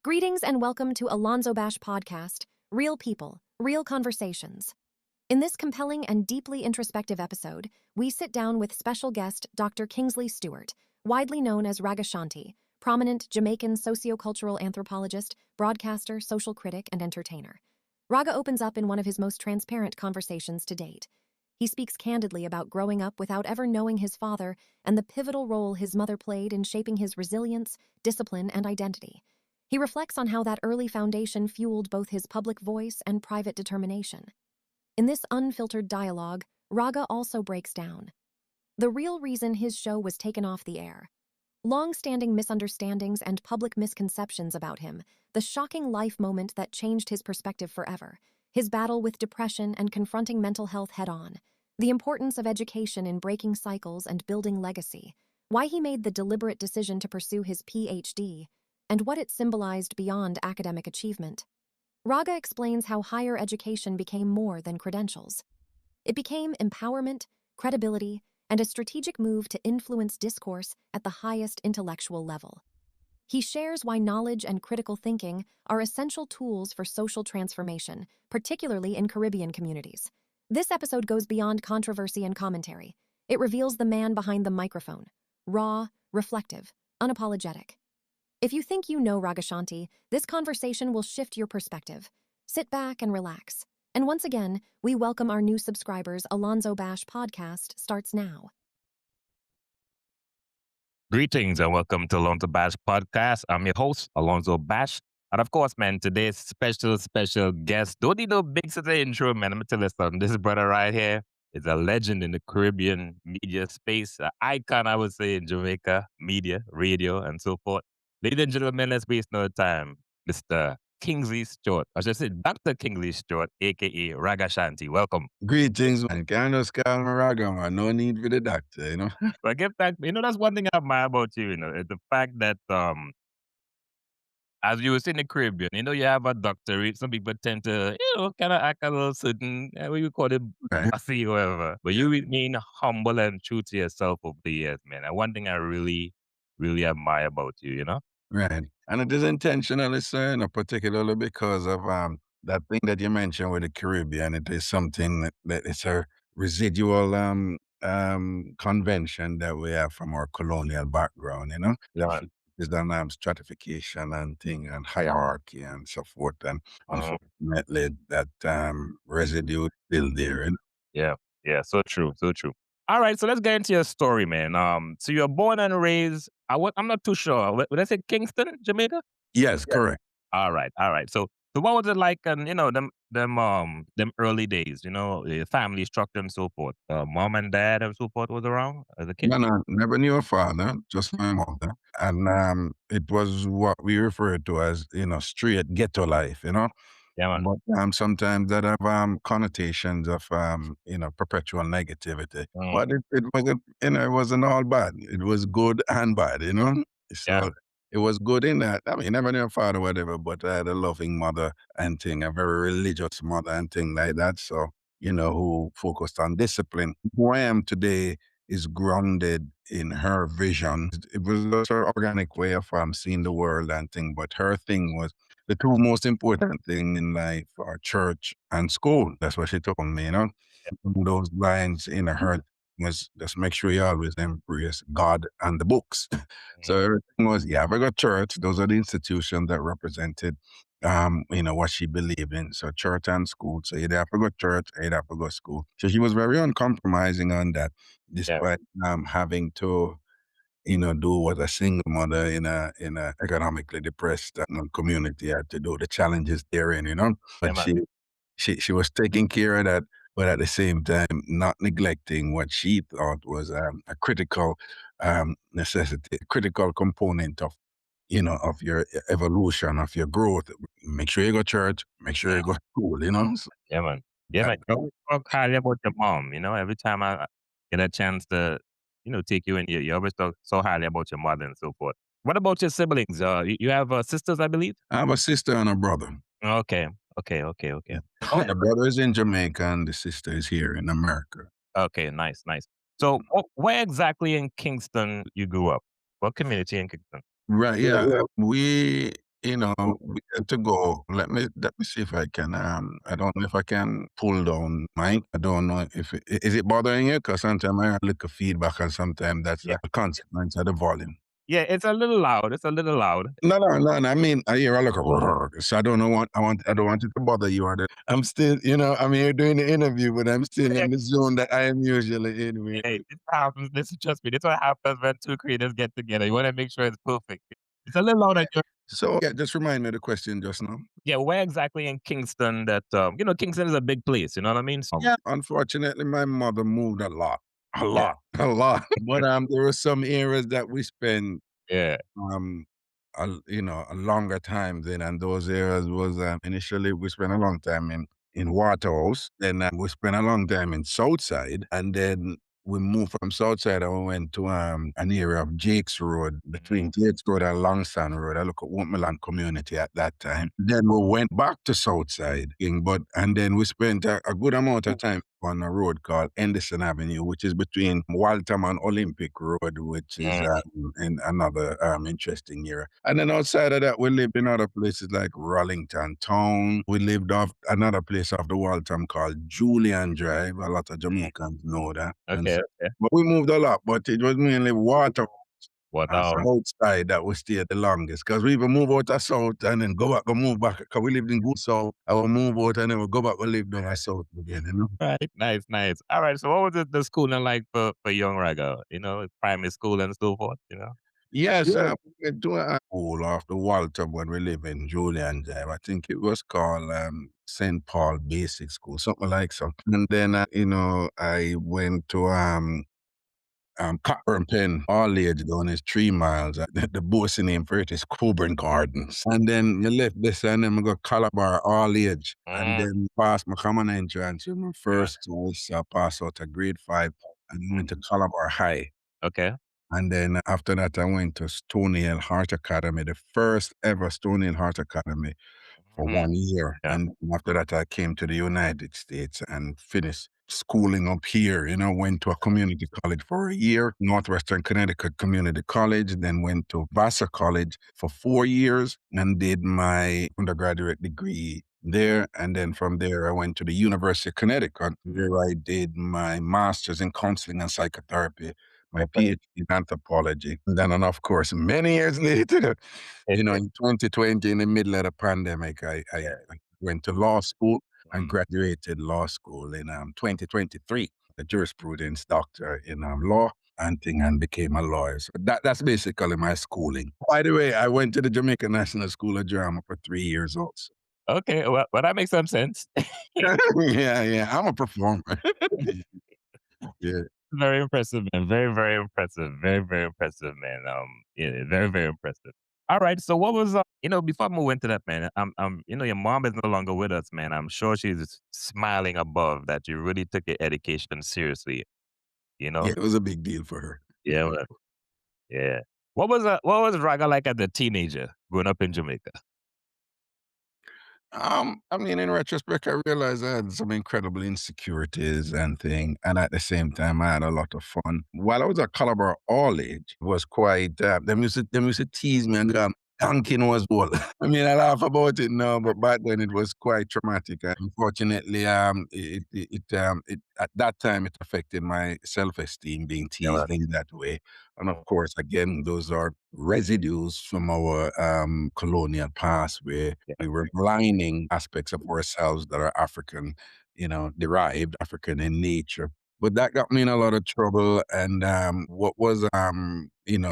Greetings and welcome to AlonzoBash podcast, Real People, Real Conversations. In this compelling and deeply introspective episode, we sit down with special guest Dr. Kingsley Stewart, widely known as Ragashanti, prominent Jamaican sociocultural anthropologist, broadcaster, social critic, and entertainer. Raga opens up in one of his most transparent conversations to date. He speaks candidly about growing up without ever knowing his father and the pivotal role his mother played in shaping his resilience, discipline, and identity. He reflects on how that early foundation fueled both his public voice and private determination. In this unfiltered dialogue, Raga also breaks down the real reason his show was taken off the air, long-standing misunderstandings and public misconceptions about him, the shocking life moment that changed his perspective forever, his battle with depression and confronting mental health head-on, the importance of education in breaking cycles and building legacy, why he made the deliberate decision to pursue his PhD, and what it symbolized beyond academic achievement. Raga explains how higher education became more than credentials. It became empowerment, credibility, and a strategic move to influence discourse at the highest intellectual level. He shares why knowledge and critical thinking are essential tools for social transformation, particularly in Caribbean communities. This episode goes beyond controversy and commentary. It reveals the man behind the microphone, raw, reflective, unapologetic. If you think you know Ragashanti, this conversation will shift your perspective. Sit back and relax. And once again, we welcome our new subscribers. AlonzoBash podcast starts now. Greetings and welcome to AlonzoBash podcast. I'm your host, AlonzoBash. And of course, man, today's special guest. Don't need no big city intro, man. I'm going to tell you something. This brother right here is a legend in the Caribbean media space, an icon, I would say, in Jamaica, media, radio, and so forth. Ladies and gentlemen, let's waste no time. Mr. Kingsley Stewart. I should say Dr. Kingsley Stewart, a.k.a. Ragashanti. Welcome. Greetings, man. Can't just call me Raga, man. No need for the doctor, But give that, that's one thing I admire about you, is the fact that, as you was in the Caribbean, you have a doctorate. Some people tend to, kind of act a little certain, what you call it, Right. bossy or whatever. But you remain humble and true to yourself over the years, man. And one thing I really, really admire about you. Right. And it is intentionally, sir, particularly because of that thing that you mentioned with the Caribbean. It is something that it's a residual convention that we have from our colonial background. Yeah, That man. is on stratification and thing and hierarchy and so forth. And Mhm. unfortunately, that residue is still there. Yeah, so true, so true. All right, so let's get into your story, man. So you're born and raised, I'm not too sure. Would I say Kingston, Jamaica? Yes, Yeah. correct. All right, all right. So what was it like, and them early days, your family structure and so forth. Mom and dad and so forth was around as a kid. No, never knew a father, just my mother. And it was what we refer to as, straight ghetto life. Yeah, man. But sometimes that have connotations of perpetual negativity. Mm, But it wasn't, it wasn't all bad. It was good and bad. yeah, So it was good in that. I mean, never knew a father, whatever, but I had a loving mother and thing, a very religious mother and thing like that. So, who focused on discipline. Who I am today is grounded in her vision. It was just her organic way of seeing the world and thing, but her thing was the two most important thing in life are church and school. That's what she told me. Those lines in her was just make sure you always embrace God and the books. So everything was, yeah, we got church. Those are the institutions that represented what she believed in. So church and school. So you'd have to go church, you'd have to go school. So she was very uncompromising on that, yeah, despite having to do what a single mother in a economically depressed community had to do, the challenges therein. yeah, But man. she was taking care of that, but at the same time not neglecting what she thought was a critical necessity, critical component of your evolution, of your growth. Make sure you go church, make sure you go school. So Yeah, man. Yeah, that, man. You always talk highly about your mom. Every time I get a chance to, take you in, you always talk so highly about your mother and so forth. What about your siblings? You have sisters, I believe? I have a sister and a brother. Okay, okay. Yeah. Oh, The brother is in Jamaica and the sister is here in America. okay, nice, nice. So where exactly in Kingston you grew up? What community in Kingston? Right, yeah. We You know, we got to go. Let me see if I can. I don't know if I can pull down mic. I don't know if is it bothering you? Because sometimes I have a little feedback, and sometimes that's Yeah. a consequence of the volume. Yeah, it's a little loud. It's a little loud. No, no, no, no. I mean, I hear a look. So I don't know what I want. I don't want it to bother you. I'm still, I'm here doing the interview, but I'm still Yeah, in the zone that I am usually in. With. hey, this happens. This trust me. This what happens when two creators get together. You want to make sure it's perfect. It's a little loud on your. So yeah, just remind me of the question just now. Yeah, where exactly in Kingston that Kingston is a big place. You know what I mean? So, Yeah, unfortunately, my mother moved a lot, a yeah, lot, a lot. But there were some areas that we spent yeah. um a longer time then, and those areas was initially we spent a long time in Waterhouse, then we spent a long time in Southside, and then we moved from Southside and we went to an area of Jakes Road, between Jakes Road and Longstown Road. I look at Woodmiland community at that time. Then we went back to Southside, and then we spent a good amount of time on a road called Henderson Avenue, which is between Waltham and Olympic Road, which is Mm, in another interesting area. And then outside of that, we lived in other places like Rollington Town. We lived off another place off the Waltham called Julian Drive. A lot of Jamaicans know that. And okay, so, okay. but we moved a lot, but it was mainly water What and now? outside that we stayed the longest. Because we even move out of South and then go back and move back. Because we lived in good South. I will move out and then we go back and live down at South again. Right. Nice, nice. All right. So what was the schooling like for young Raga? Primary school and so forth, Yes, Yeah. we went to a school after Walter when we live in Julian Drive. I think it was called St. Paul Basic School, something like so. And then, I went to Copper and Pen, all age down is 3 miles. The bossy name for it is Coburn Gardens. And then you left this and then I go Calabar all age. And Mm, then passed my common entrance in my first choice. I passed out of grade 5 and went to Calabar High. okay. And then after that, I went to Stony Hill Heart Academy, the first ever Stony Hill Heart Academy for Mhm. 1 year. Yeah. And after that, I came to the United States and finished schooling up here. Went to a community college for a year, Northwestern Connecticut Community College, then went to Vassar College for 4 years and did my undergraduate degree there. And then from there, I went to the University of Connecticut, where I did my master's in counseling and psychotherapy, my PhD in anthropology. And of course, many years later, in 2020, in the middle of the pandemic, I went to law school and Mm. graduated law school in 2023, a jurisprudence doctor in law and became a lawyer. So that's basically my schooling. By the way, I went to the Jamaican National School of Drama for 3 years also. Okay. Well, that makes some sense. Yeah, yeah, I'm a performer. Yeah. Very impressive, man. Very, very impressive. Very, very impressive, man. Yeah, very, very impressive. All right. So what was before I move into that, man, your mom is no longer with us, man. I'm sure she's smiling above that you really took your education seriously, you know? Yeah, it was a big deal for her. Yeah, man. Yeah. What was Raga like as a teenager growing up in Jamaica? I mean, in retrospect, I realized I had some incredible insecurities and thing, and at the same time, I had a lot of fun. While I was at Calabar, all age was quite. Them used to tease me and go, "Duncan was old." I mean, I laugh about it now, but back then it was quite traumatic. And unfortunately, it at that time it affected my self-esteem being Yeah, man. teased in that way. And of course, again, those are residues from our colonial past where Yeah. we were blinding aspects of ourselves that are African, derived, African in nature. But that got me in a lot of trouble. And what was,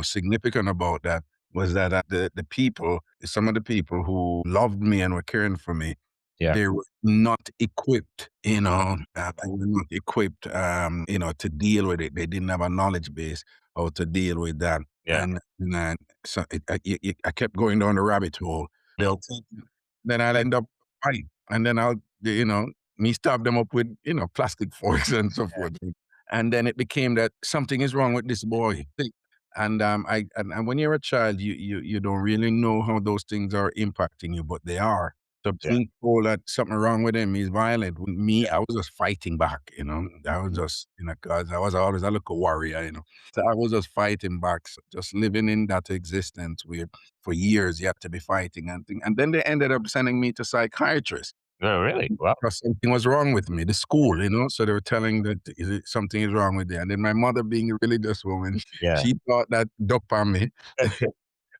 significant about that was that the people, some of the people who loved me and were caring for me, Yeah. they were not equipped, they were not equipped, to deal with it. They didn't have a knowledge base how to deal with that. Yeah. And so I kept going down the rabbit hole. They'll take me, then I'll end up fight, and then me stab them up with plastic forks and so forth. And then it became that something is wrong with this boy. And and when you're a child, you don't really know how those things are impacting you, but they are. So Yeah. being told that something wrong with him, he's violent. With me, I was just fighting back, you know. I was just, you know, cause I was always a little warrior, you know. So I was just fighting back, so just living in that existence where for years you have to be fighting and thing. And then they ended up sending me to psychiatrists. Oh, really? Wow. Because something was wrong with me, the school, you know. So they were telling that something is wrong with you. And then my mother, being a religious woman, Yeah. she thought that dope on me.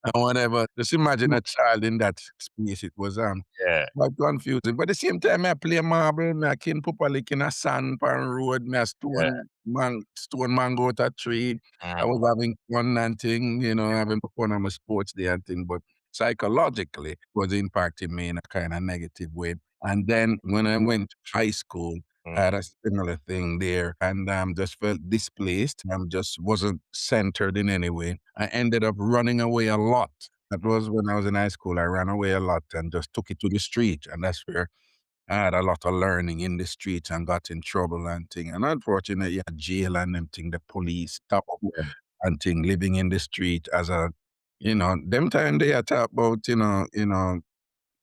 And whatever. Just imagine a child in that space. It was Yeah. quite confusing. But at the same time, I play marble, me I can pop a lick in a sand pan road, me a Yeah. stone mango out a tree. I Mhm. was having fun and thing, you know, having fun on my sports day and thing. But psychologically, it was impacting me in a kind of negative way. And then when I went to high school, I Mhm. had a similar thing there and just felt displaced. Just wasn't centered in any way. I ended up running away a lot. That was when I was in high school. I ran away a lot and just took it to the street. And that's where I had a lot of learning in the streets and got in trouble and thing. And unfortunately, yeah, jail and them thing, the police stop Yeah. and thing, living in the street as a, you know, them time they talk about,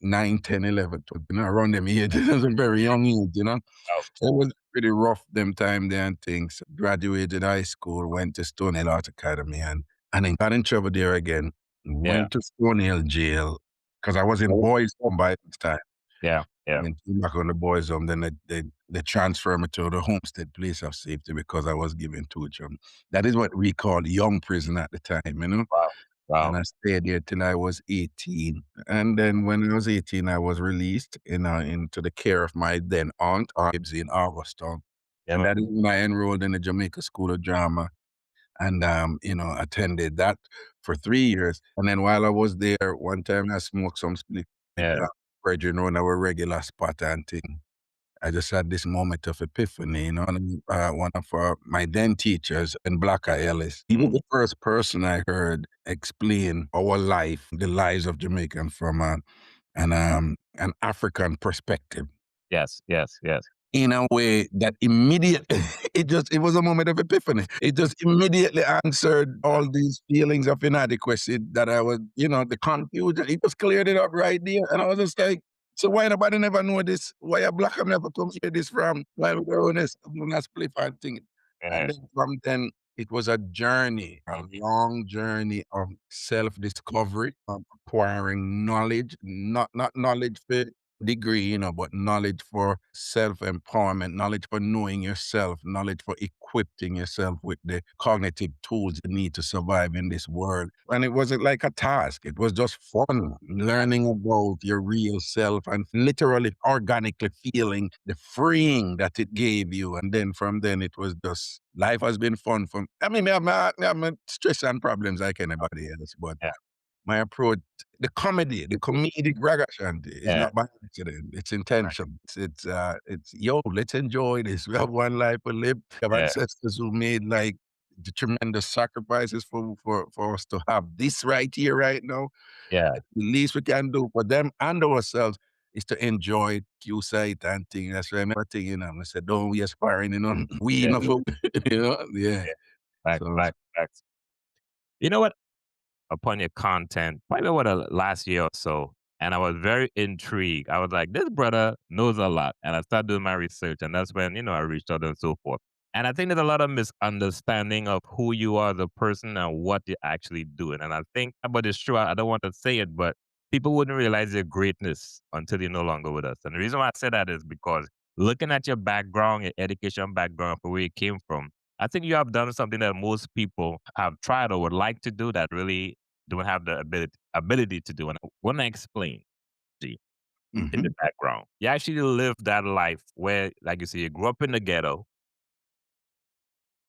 9, 10, 11, 12, you know, around them age. It was a very young age, you know. Wow. So it was pretty rough them time there and things. Graduated high school, went to Stony Art Academy and then got in trouble there again. Yeah. Went to Stony Hill jail because I was in boys home by this time. Yeah. Yeah. And came back on the boys home. Then they transferred me to the Homestead Place of Safety because I was given two children. That is what we called young prison at the time, you know. Wow. And Wow. I stayed there till I was 18. And then when I was 18, I was released into the care of my then aunt, lives in Augustown. Yeah, And man. that is when I enrolled in the Jamaica School of Drama and, attended that for 3 years. And then while I was there, one time I smoked some spliff with Yeah. brethren on our regular spot and thing. I just had this moment of epiphany, you know, and, one of my then teachers in Black Ellis, he was the first person I heard explain our life, the lives of Jamaican from an African perspective Yes. Yes. Yes. in a way that immediately it was a moment of epiphany. It just immediately answered all these feelings of inadequacy that I was, you know, the confusion. It just cleared it up right there. And I was just like, so why nobody never know this? Why a black am never come hear this from? Why we doing this? I'm gonna split and thing. Yeah. And then from then it was a journey, a long journey of self-discovery, of acquiring knowledge, not knowledge for degree, you know, but knowledge for self-empowerment, knowledge for knowing yourself, knowledge for equipping yourself with the cognitive tools you need to survive in this world. And it wasn't like a task. It was just fun, learning about your real self and literally organically feeling the freeing that it gave you. And then from then it was just life has been fun. I mean, I have my stress and problems like anybody else, but Yeah. my approach, the comedy, the comedic Ragashanti is Yeah. not by accident. It's intentional. It's yo, let's enjoy this. We have one life to live. We have Yeah. ancestors who made like the tremendous sacrifices for us to have this right here, right now. Yeah. The least we can do for them and ourselves is to enjoy Q sight and thing. That's why I remember thing, you know. I said, don't we aspiring, you know, we Yeah. enough, you know, yeah. Yeah. Facts. So Facts. Facts. You know what? Upon your content, probably what last year or so, and I was very intrigued. I was like, this brother knows a lot, and I started doing my research, and that's when I reached out and so forth. And I think there's a lot of misunderstanding of who you are as a person and what you're actually doing. And I think, but it's true. I don't want to say it, but people wouldn't realize your greatness until you're no longer with us. And the reason why I say that is because looking at your background, your education background, from where you came from, I think you have done something that most people have tried or would like to do that really don't have the ability to do. And I want to explain see, in mhm. the background. You actually live that life where, like you say, you grew up in the ghetto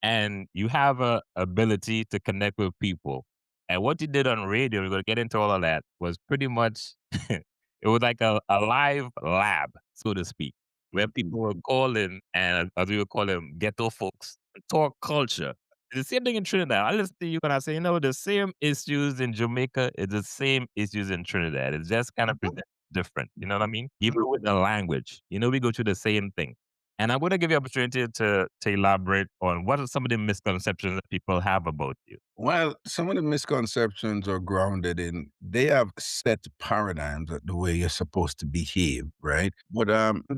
and you have a ability to connect with people. And what you did on radio, we're gonna get into all of that, was pretty much it was like a live lab, so to speak, where people were calling and as we would call them ghetto folks, talk culture. The same thing in Trinidad. I listen to you and I say, the same issues in Jamaica is the same issues in Trinidad. It's just kind of different. You know what I mean? Even with the language, we go through the same thing. And I want to give you opportunity to elaborate on what are some of the misconceptions that people have about you. Well, some of the misconceptions are grounded in they have set paradigms of the way you're supposed to behave, right? But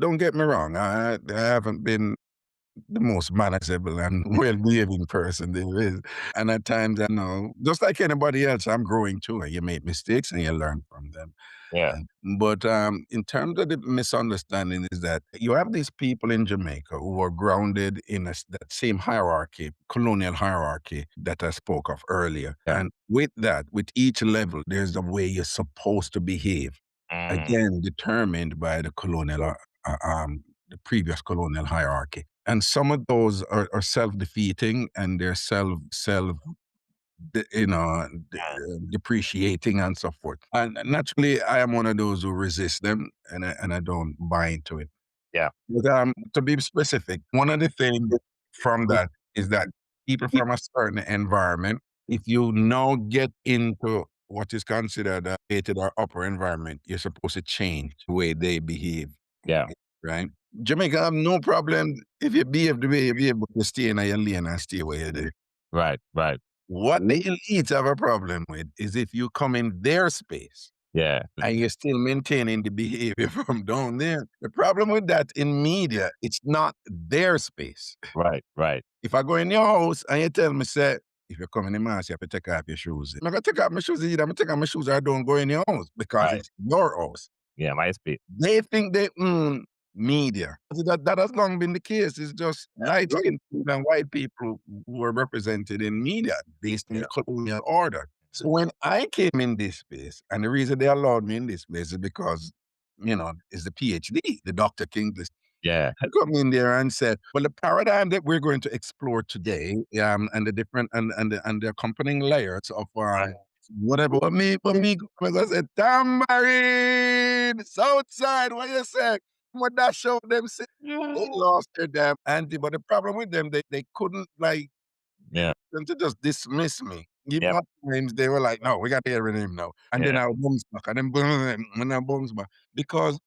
don't get me wrong, I haven't been the most manageable and well-behaving person there is. And at times, I know, just like anybody else, I'm growing too, and you make mistakes and you learn from them. Yeah. But in terms of the misunderstanding, is that you have these people in Jamaica who are grounded in that same hierarchy, colonial hierarchy that I spoke of earlier. Yeah. And with that, with each level, there's the way you're supposed to behave. Mm, Again, determined by the previous colonial hierarchy. And some of those are self-defeating and they're depreciating and so forth. And naturally, I am one of those who resist them, and I don't buy into it. yeah. But to be specific, one of the things from that is that people from a certain environment, if you now get into what is considered a rated or upper environment, you're supposed to change the way they behave. Yeah. Right? Jamaica have no problem if you behave the way you behave, but you stay in your lane and stay where you're there. Right. Right. What the elites have a problem with is if you come in their space Yeah. and you're still maintaining the behavior from down there. The problem with that in media, it's not their space. Right. Right. If I go in your house and you tell me, say, if you're coming in my house, you have to take off your shoes. I'm not gonna take off my shoes either. I'm gonna take off my shoes or I don't go in your house because Right. it's your house. Yeah. My speed. They think they own media. That has long been the case. It's just light-skinned people and white people who are represented in media based on the colonial order. So when I came in this space, and the reason they allowed me in this place is because, is the PhD, the Dr. Kingsley. Yeah. I come in there and said, well, the paradigm that we're going to explore today, and the different and the accompanying layers of whatever. But me, because I said, tambourine, Southside, what you say? What that show them say? They lost their damn anti. But the problem with them, they couldn't Yeah. them to just dismiss me. Even Yep. at times they were like, no, we got to hear him now. And then Yeah. I bounce back, and then boom, and I bounce back. Because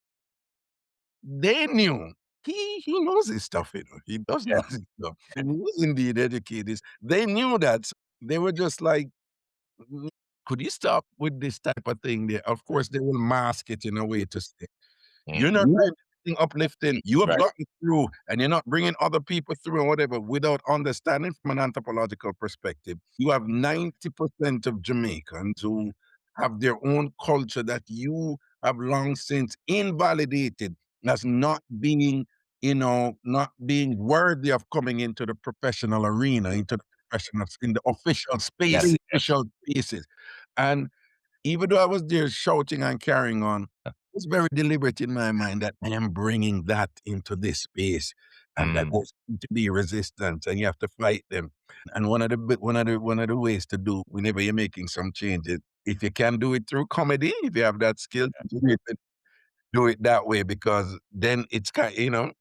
they knew he knows his stuff, He does Yeah. know his stuff. And he was indeed educated. They knew that. So they were just like, "Mm, could you stop with this type of thing there? Of course, they will mask it in a way to say, Mm. you're not doing anything uplifting. You have Right. gotten through, and you're not bringing other people through and whatever without understanding from an anthropological perspective. You have 90% of Jamaicans who have their own culture that you have long since invalidated as not being, not being worthy of coming into the professional arena, into the professional, in the official Yes. space, official spaces. And even though I was there shouting and carrying on, it was very deliberate in my mind that I am bringing that into this space, and that Mm. there's going to be resistance, and you have to fight them. And one of the ways to do whenever you're making some changes, if you can do it through comedy, if you have that skill, do it that way because then it's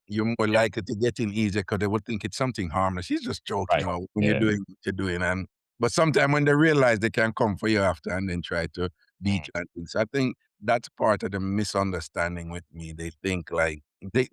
you're more likely to get in easier because they would think it's something harmless. He's just joking Right. or when you're Yeah. doing what you're doing. But sometimes when they realize they can come for you after and then try to beat Mm. you and things. I think that's part of the misunderstanding with me. They think like they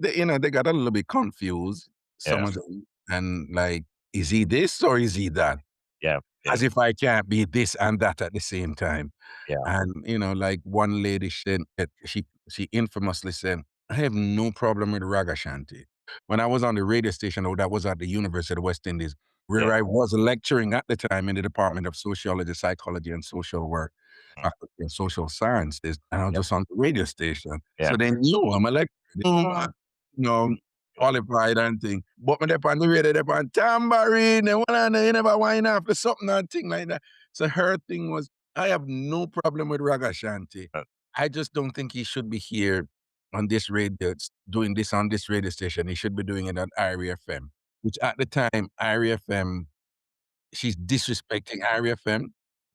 got a little bit confused, some Yeah. of them, and like, is he this or is he that? Yeah. Yeah. As if I can't be this and that at the same time. Yeah. And, like one lady said that she infamously said, I have no problem with Ragashanti. When I was on the radio station, that was at the University of the West Indies, where Yeah. I was lecturing at the time in the Department of Sociology, Psychology, and Social Work, Mm. and Social Sciences, and I was Yep. just on the radio station. Yeah. So they knew I'm a lecturer, they knew I'm, qualified and thing. But me on the radio, they on tambourine, and you never wind after something and thing like that. So her thing was, I have no problem with Ragashanti. Uh. I just don't think he should be here on this radio, doing this on this radio station. He should be doing it on IRI FM, which at the time, IRI FM, she's disrespecting IRI FM,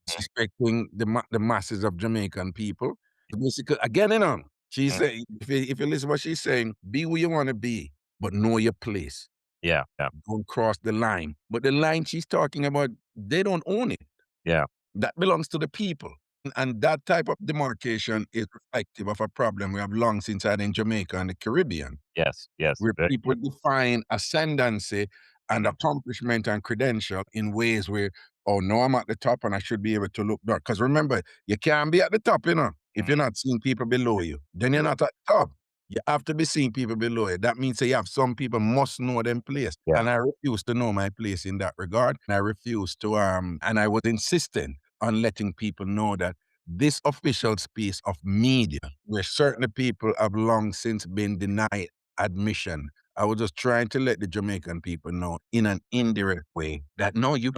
disrespecting the masses of Jamaican people. Basically, again, she's Mm. saying, if you listen to what she's saying, be who you want to be, but know your place. Yeah. Yeah. Don't cross the line. But the line she's talking about, they don't own it. Yeah. That belongs to the people. And that type of demarcation is reflective of a problem we have long since had in Jamaica and the Caribbean, Yes, yes. where Very people true. define ascendancy and accomplishment and credential in ways where, oh no, I'm at the top and I should be able to look down. Because remember, you can't be at the top, if you're not seeing people below you. Then you're not at the top. You have to be seeing people below you. That means that you have some people must know them place. Yeah. And I refuse to know my place in that regard. And I refuse to and I was insistent on letting people know that this official space of media, where certain people have long since been denied admission. I was just trying to let the Jamaican people know in an indirect way that no, you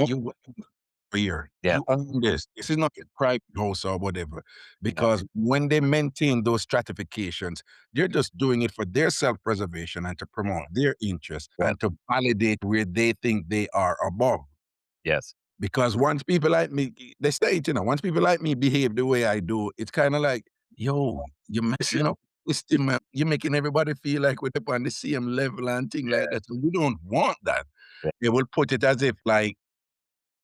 here. Yeah. You own this. This is not a private house or whatever. Because when they maintain those stratifications, they're just doing it for their self-preservation and to promote their interests and to validate where they think they are above. Yes. Because once people like me, they say it, once people like me behave the way I do, it's kind of like, yo, you're messing up this thing, man. You're making everybody feel like we're up on the same level and thing like that. So we don't want that. Yeah. They will put it as if like,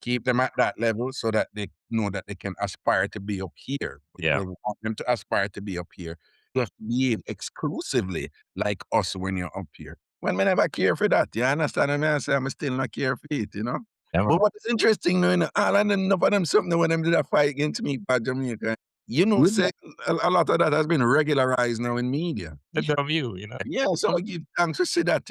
keep them at that level so that they know that they can aspire to be up here. We Yeah. don't want them to aspire to be up here. You have to behave exclusively like us when you're up here. When we never care for that, you understand what I'm saying? I'm still not care for it, Yeah, But what is interesting now, all of them, enough of them something when them did a fight against me by Jamaica. Say a lot of that has been regularized now in media. That's from you, Yeah, so we give thanks to see that,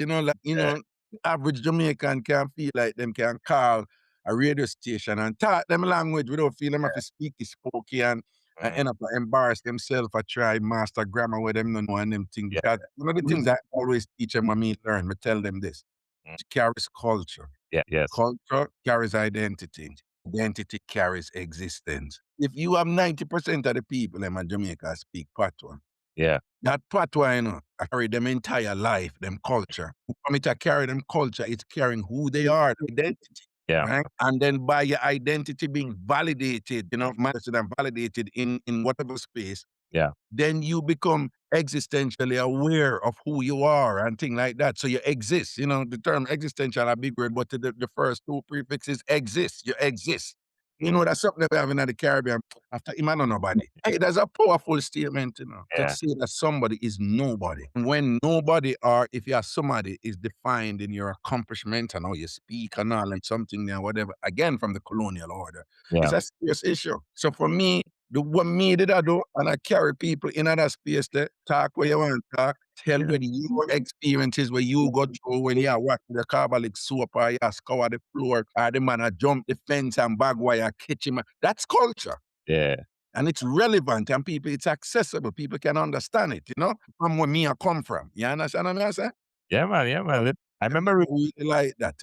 average Jamaican can feel like them can call a radio station and talk them language without feeling them have to speak spooky and end up embarrass themselves or try master grammar with them no know and them things. Yeah. Because one of the things I always teach them when me learn, me tell them this. It carries culture. Yeah. Yes. Culture carries identity. Identity carries existence. If you have 90% of the people in Jamaica speak Patois, Yeah. that patois, I carry them entire life, them culture. For me to carry them culture, it's carrying who they are, identity. Yeah. Right? And then by your identity being validated, managed and validated in whatever space, Yeah. then you become existentially aware of who you are and things like that. So you exist. The term existential a big word, but the first two prefixes exist. You exist. That's something that we have in the Caribbean. After him, I know nobody. Hey, that's a powerful statement, to Yeah. say that somebody is nobody. When nobody or if you are somebody is defined in your accomplishment and how you speak and all and something there, whatever, again, from the colonial order, it's Yeah. a serious issue. So for me, what me did I do, and I carry people in that space there, talk where you want to talk, tell where your experiences where you go through when you are watching the carbolic soap or you scour the floor or the man a jump the fence and bag wire catch him. That's culture. Yeah. And it's relevant and it's accessible. People can understand it, from where me I come from. You understand what I'm saying? Yeah, man. Yeah, man. I remember really like that,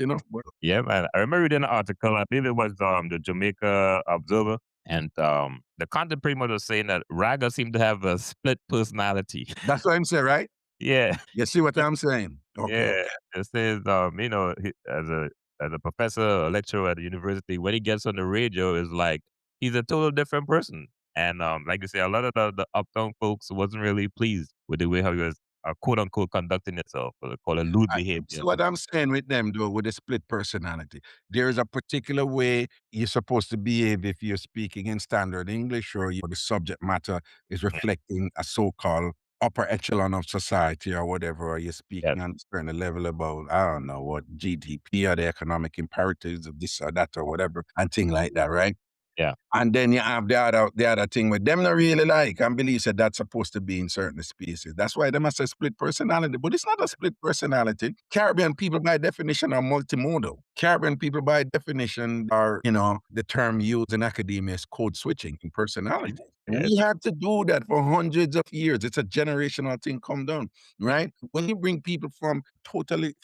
Yeah, man. I remember reading an article. I believe it was the Jamaica Observer, and the content pretty much was saying that Raga seemed to have a split personality. That's what I'm saying, right? Yeah, You see what I'm saying? Okay. yeah. It says as a professor or lecturer at the university, when he gets on the radio, is like he's a total different person. And like you say, a lot of the uptown folks wasn't really pleased with the way how he was quote unquote conducting himself, or call it lewd behavior. See what I'm saying with them, though, with the split personality. There is a particular way you're supposed to behave if you're speaking in standard English or the subject matter is reflecting a so-called upper echelon of society or whatever, or you're speaking on a certain level about, I don't know, what GDP or the economic imperatives of this or that or whatever, and thing like that, right? Yeah. And then you have the other thing with them not really like and believe that that's supposed to be in certain spaces. That's why they must have split personality. But it's not a split personality. Caribbean people by definition are multimodal. Caribbean people by definition are, the term used in academia is code switching in personality. Yes. We had to do that for hundreds of years. It's a generational thing come down, right? When you bring people from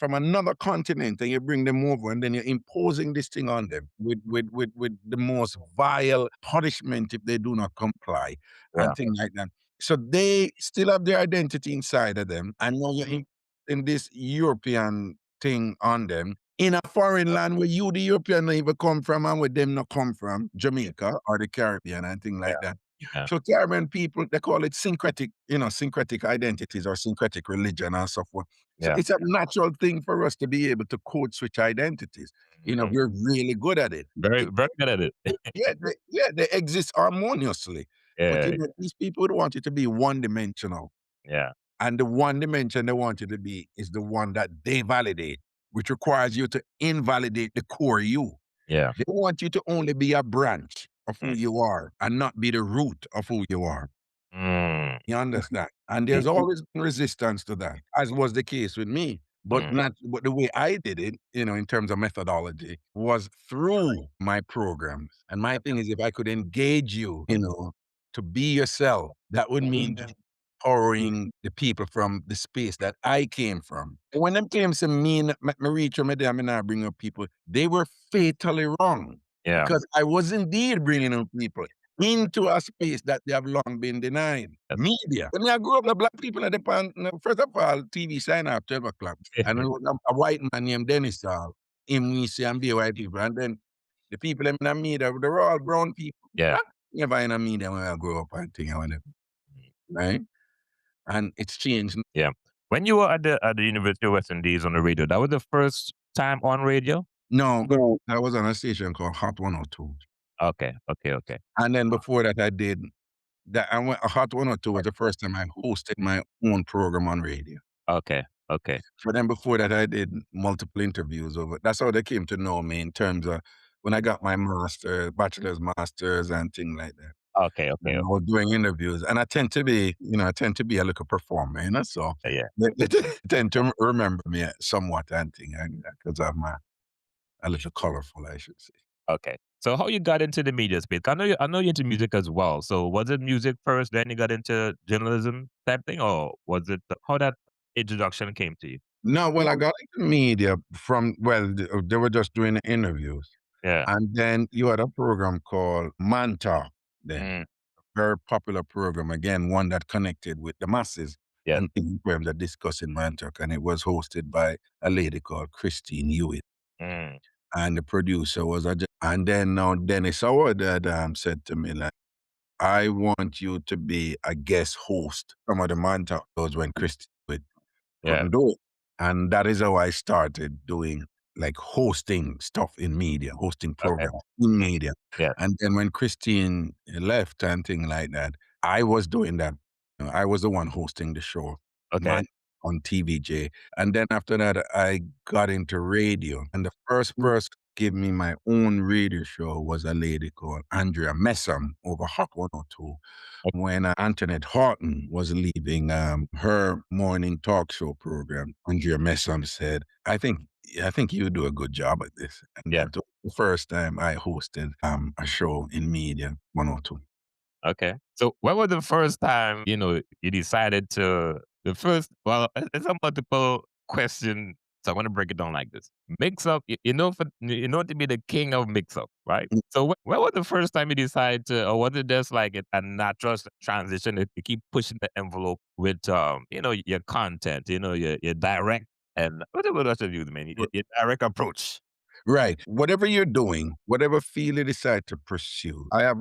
another continent and you bring them over and then you're imposing this thing on them with the most vile punishment if they do not comply and things like that. So they still have their identity inside of them. And now you're in this European thing on them in a foreign land where you, the European, don't even come from and where them not come from, Jamaica or the Caribbean and things like that. Yeah. So Caribbean people, they call it syncretic identities or syncretic religion and so forth. So it's a natural thing for us to be able to code switch identities. You know, Mhm. we're really good at it. Very, It very good at it. they exist harmoniously. But, you Yeah, know, these people would want you to be one-dimensional, yeah, and the one dimension they want you to be is the one that they validate, which requires you to invalidate the core you. yeah. They want you to only be a branch of who Mm, you are and not be the root of who you are. mm, You understand? And yeah, there's always been resistance to that, as was the case with me. But mm, not but the way I did it, you know, in terms of methodology, was through my programs. And my thing is if I could engage you, you know, to be yourself, that would mean empowering the people from the space that I came from. When them came to me, me reach them, I mean, I bring up people, they were fatally wrong yeah. because I was indeed bringing up people into a space that they have long been denied. Yes. Media. When I grew up, the black people at the pan, first of all, TV sign off 12 o'clock. And a white man named Dennis him we see and be white people. And then the people in the media, they're all brown people. Yeah. Never in the media when I grew up and thing, right? And it's changed. Yeah. When you were at the University of West Indies on the radio, that was the first time on radio? No, I was on a station called Hot 102. Okay, okay, okay. And then before that, I did that. I went Hot 102 was the first time I hosted my own program on radio. Okay, okay, But then before that, I did multiple interviews over. That's how they came to know me in terms of when I got my master, bachelor's, masters, and things like that. okay, And okay. I was doing interviews, and I tend to be, you know, I tend to be a little performer, you know. So Yeah. they tend to remember me somewhat and thing, because I'm a little colorful, I should say. Okay. So how you got into the media space? I know you're into music as well. So was it music first, then you got into journalism type thing, or was it how that introduction came to you? No, well, I got into media from they were just doing interviews, Yeah. and then you had a program called Man Talk then. Mm, Very popular program, again, one that connected with the masses yes. and program that discussing Mantalk, and it was hosted by a lady called Christine Hewitt, Mm, and the producer was and then now Dennis Howard had, said to me, like, "I want you to be a guest host." Some of the Mantalk shows when Christine Hewitt yeah. couldn't do it, and that is how I started doing, like, hosting stuff in media, hosting Okay. programs in media. Yeah. And then when Christine left and thing like that, I was doing that. I was the one hosting the show, Okay. man, on TVJ. And then after that, I got into radio. And the first person to give me my own radio show was a lady called Andrea Messam over Hot 102 when Antoinette Horton was leaving her morning talk show program. Andrea Messam said, I think you do a good job at this." And Yeah. that was the first time I hosted a show in media 102. Okay. So when was the first time, you decided to the first well, it's a multiple question. So I want to break it down like this. Mix up, to be the king of mix up, right? Mm, So when was the first time you decided to, or was it just like a natural transition to keep pushing the envelope with, your content, your direct and what else you use, man? Your direct approach. Right. Whatever you're doing, whatever field you decide to pursue, I have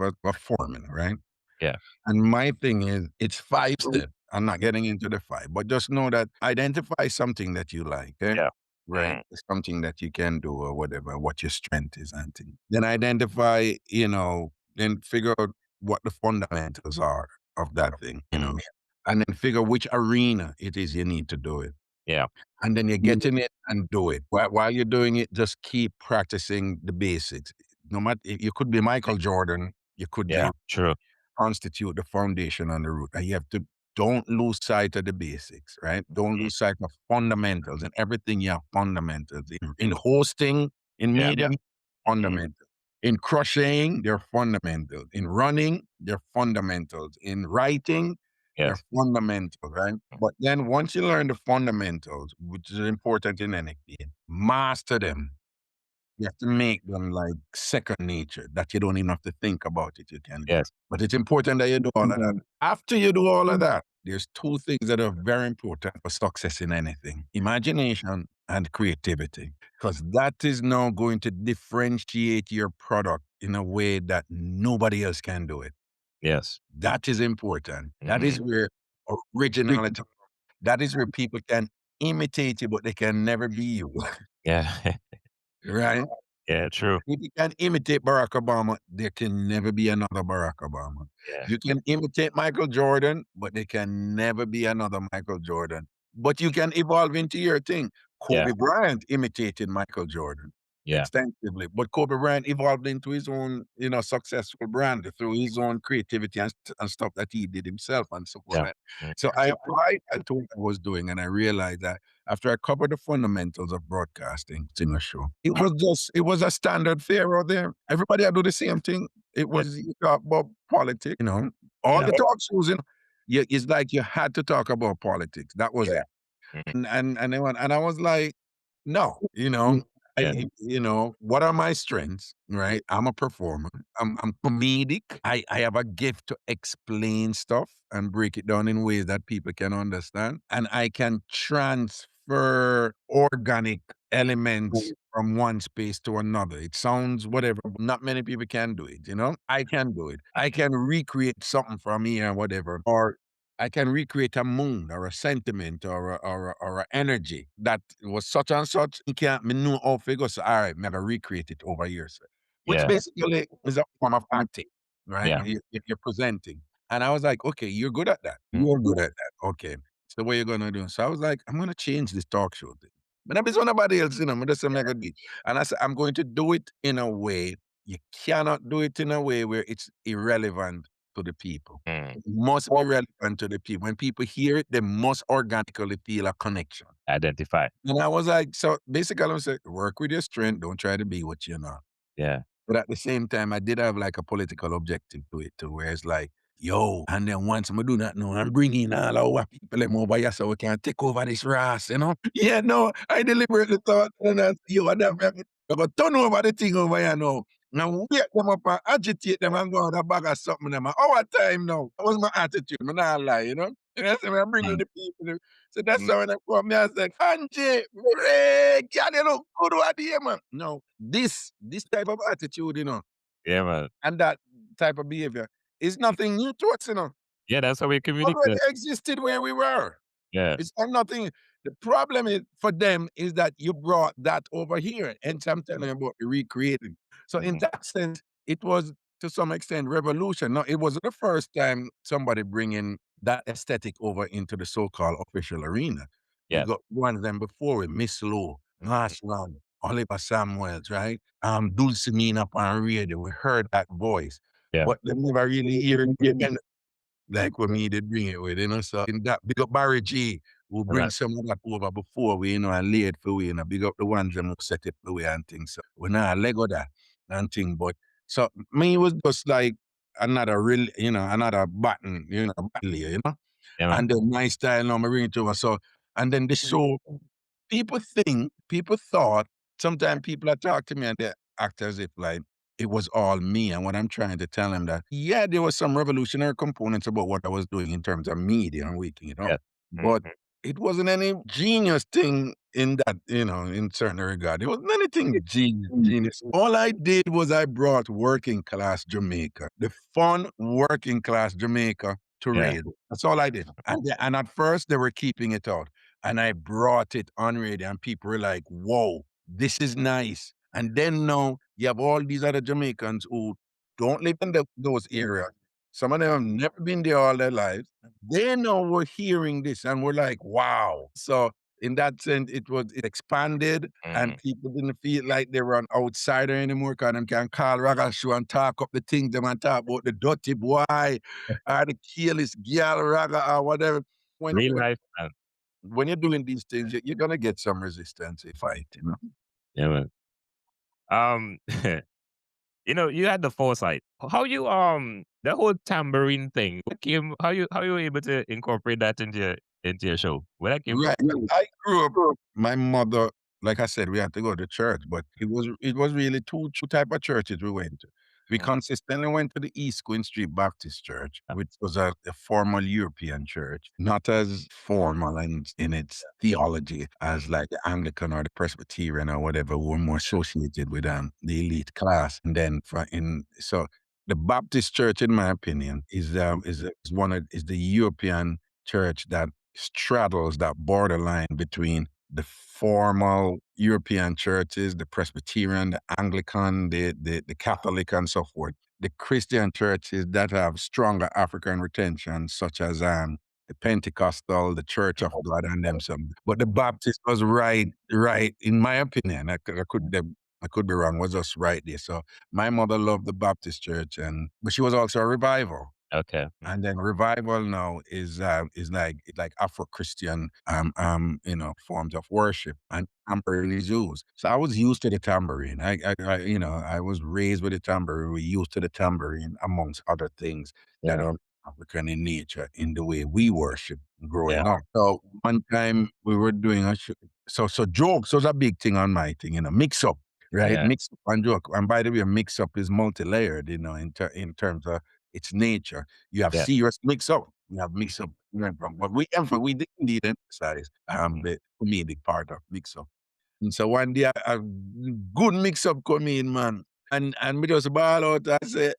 a formula, right? Yeah. And my thing is, it's 5 steps. I'm not getting into the 5, but just know that identify something that you like, eh? Yeah. Right? Mm, Something that you can do or whatever, what your strength is and thing. Then identify, then figure out what the fundamentals are of that thing, mm, and then figure which arena it is you need to do it. yeah. And then you get in it and do it. While you're doing it, just keep practicing the basics. No matter, you could be Michael Jordan, you could Yeah. be True. constitute the foundation and the root. And you have to don't lose sight of the basics, right? Don't Mm, lose sight of fundamentals and everything. You have fundamentals in hosting, in yeah. media, Mm, fundamentals. In crocheting, they're fundamentals. In running, they're fundamentals. In writing, they're yes. fundamental, right? But then once you learn the fundamentals, which is important in anything, master them. You have to make them like second nature that you don't even have to think about it. You can do. Yes. But it's important that you do all of that. After you do all of that, there's two things that are very important for success in anything: imagination and creativity. Because that is now going to differentiate your product in a way that nobody else can do it. Yes. That is important. That Mhm. is where originality, that is where people can imitate you, but they can never be you. Yeah. right? Yeah, true. If you can imitate Barack Obama, there can never be another Barack Obama. Yeah. You can imitate Michael Jordan, but there can never be another Michael Jordan. But you can evolve into your thing. Yeah. Kobe Bryant imitated Michael Jordan Yeah. extensively, but Kobe Bryant evolved into his own, successful brand through his own creativity and stuff that he did himself and so Yeah. forth. Mm. So I applied that to what I was doing, and I realized that after I covered the fundamentals of broadcasting in a show, it was a standard fare out there. Everybody had do the same thing. It Yeah. was you talk about politics, all Yeah. the talk shows, it's like you had to talk about politics. That was it. Mhm. And I was like, no, Yeah. what are my strengths? Right. I'm a performer. I'm comedic. I have a gift to explain stuff and break it down in ways that people can understand. And I can transfer organic elements from one space to another. It sounds whatever, but not many people can do it, I can do it. I can recreate something from here and whatever, or I can recreate a mood or a sentiment or a energy that was such and such. You can't me know how figure. So all right, maybe recreate it over here. So, which Yeah. basically is a form of acting, right? Yeah. You're presenting. And I was like, okay, you're good at that. Mm. You're good at that. Okay. So what you're gonna do? So I was like, I'm gonna change this talk show thing. But I'm somebody else, I'm just make a deal. And I said, I'm going to do it in a way you cannot do it in a way where it's irrelevant to the people. Mm. It must be relevant to the people. When people hear it, they must organically feel a connection. Identify. And I was like, so basically, I was like, work with your strength. Don't try to be what you're not. Yeah. But at the same time, I did have like a political objective to it too, where it's like, yo, and then once I do that, no, I'm bringing all our people them over here so we can take over this race. Yeah, no, I deliberately thought, and I, yo, I never, I got turn over the thing over here now. Now wake them up and agitate them and go out a bag of something them. Our time now. That was my attitude. I'm not lie. And I said, I'm bringing Mm. the people. So that's Mm. how when I come here, I said, Angie, can you look good over there, man? No, this type of attitude, Yeah, man. and that type of behavior is nothing new to us. Yeah, that's how we Already communicate. existed where we were. Yeah. It's not nothing. The problem is for them is that you brought that over here, and I'm telling you about recreating. So in Mhm. that sense, it was to some extent revolution. No, it wasn't the first time somebody bringing that aesthetic over into the so-called official arena. You Yeah. got one of them before with Miss Lowe, Marshall, Oliver Samuels, right? Dulcinea up on radio. We heard that voice, Yeah. but they never really hear it again like when me did bring it with. So in that big up Barry G, who All bring right. some of that over before we, and lay it for we, big up the ones them who set it for we and things. So we not Lego that and thing, but so me was just like another real, another button, button layer. Yeah, man. And then my style now, me bring it over. So, and then the show, people thought, sometimes people that talk to me and they act as if like it was all me. And what I'm trying to tell them that, yeah, there was some revolutionary components about what I was doing in terms of media and waking it up. Yeah. But Mhm. it wasn't any genius thing in that, in certain regard. It wasn't anything genius. All I did was I brought working class Jamaica, the fun working class Jamaica to Yeah. radio. That's all I did. And at first they were keeping it out. And I brought it on radio, and people were like, whoa, this is nice. And then now you have all these other Jamaicans who don't live in those areas. Some of them have never been there all their lives. They know we're hearing this and we're like, wow. So in that sense, it expanded Mhm. and people didn't feel like they were an outsider anymore because them can call Raga show and talk up the things them and talk about the dirty boy or the careless girl Raga or whatever. When, Real when life, man. when you're doing these things, you're gonna get some resistance in fight. Yeah, man. Um, you had the foresight. How you the whole tambourine thing? What came? How you were able to incorporate that into your show? Where that came from? Right. I grew up. My mother, like I said, we had to go to church, but it was really two type of churches we went to. We Mhm. consistently went to the East Queen Street Baptist Church, Yeah. which was a formal European church, not as formal in its theology as like the Anglican or the Presbyterian or whatever, were more associated with the elite class. And then so the Baptist Church, in my opinion, is the European church that straddles that borderline between the formal European churches, the Presbyterian, the Anglican, the Catholic, and so forth. The Christian churches that have stronger African retention, such as the Pentecostal, the Church of God, and them some. But the Baptist was right, in my opinion. I could be wrong, was just right there. So my mother loved the Baptist church, but she was also a revival. Okay. And then revival now is like Afro-Christian forms of worship, and tambourine is used. So I was used to the tambourine. I was raised with the tambourine. We used to the tambourine amongst other things that Yeah. are African in nature in the way we worship growing Yeah. up. So one time we were doing so jokes was a big thing on my thing, mix up. Right, Yeah. mix up and joke. And by the way, mix up is multi-layered, in terms of its nature. You have Yeah. serious mix up. You have mix up. But we did indeed emphasize the comedic part of mix up. And so one day a good mix up come in, man. And we just ball out and say,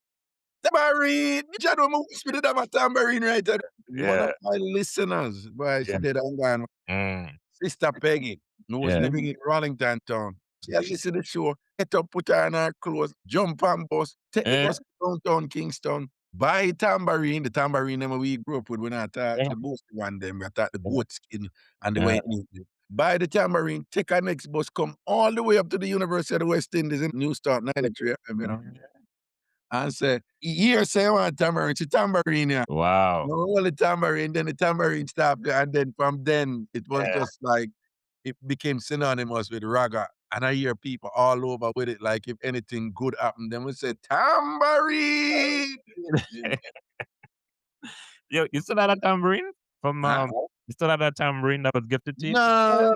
tambourine! Which I don't whisper that a tambourine right there. One Yeah. of my listeners, boy, she Yeah. did and gone. Sister Peggy, who was Yeah. living in Rollington town. She had listened to the show, get up, put her in her clothes, jump on bus, take the bus to downtown Kingston, buy tambourine, the tambourine them we grew up with when I thought Yeah. the most one them, we thought the goat skin and the Yeah. way it needed. Buy the tambourine, take our next bus, come all the way up to the University of the West Indies in New Start 93 and say, here say I want tambourine, it's a tambourine here. Wow. No, all the tambourine, then the tambourine stopped, and then from then it was just like it became synonymous with Raga. And I hear people all over with it, like if anything good happened, then we say tambourine. Yo, you still have that tambourine from Huh? you still have that tambourine that was gifted to you? No,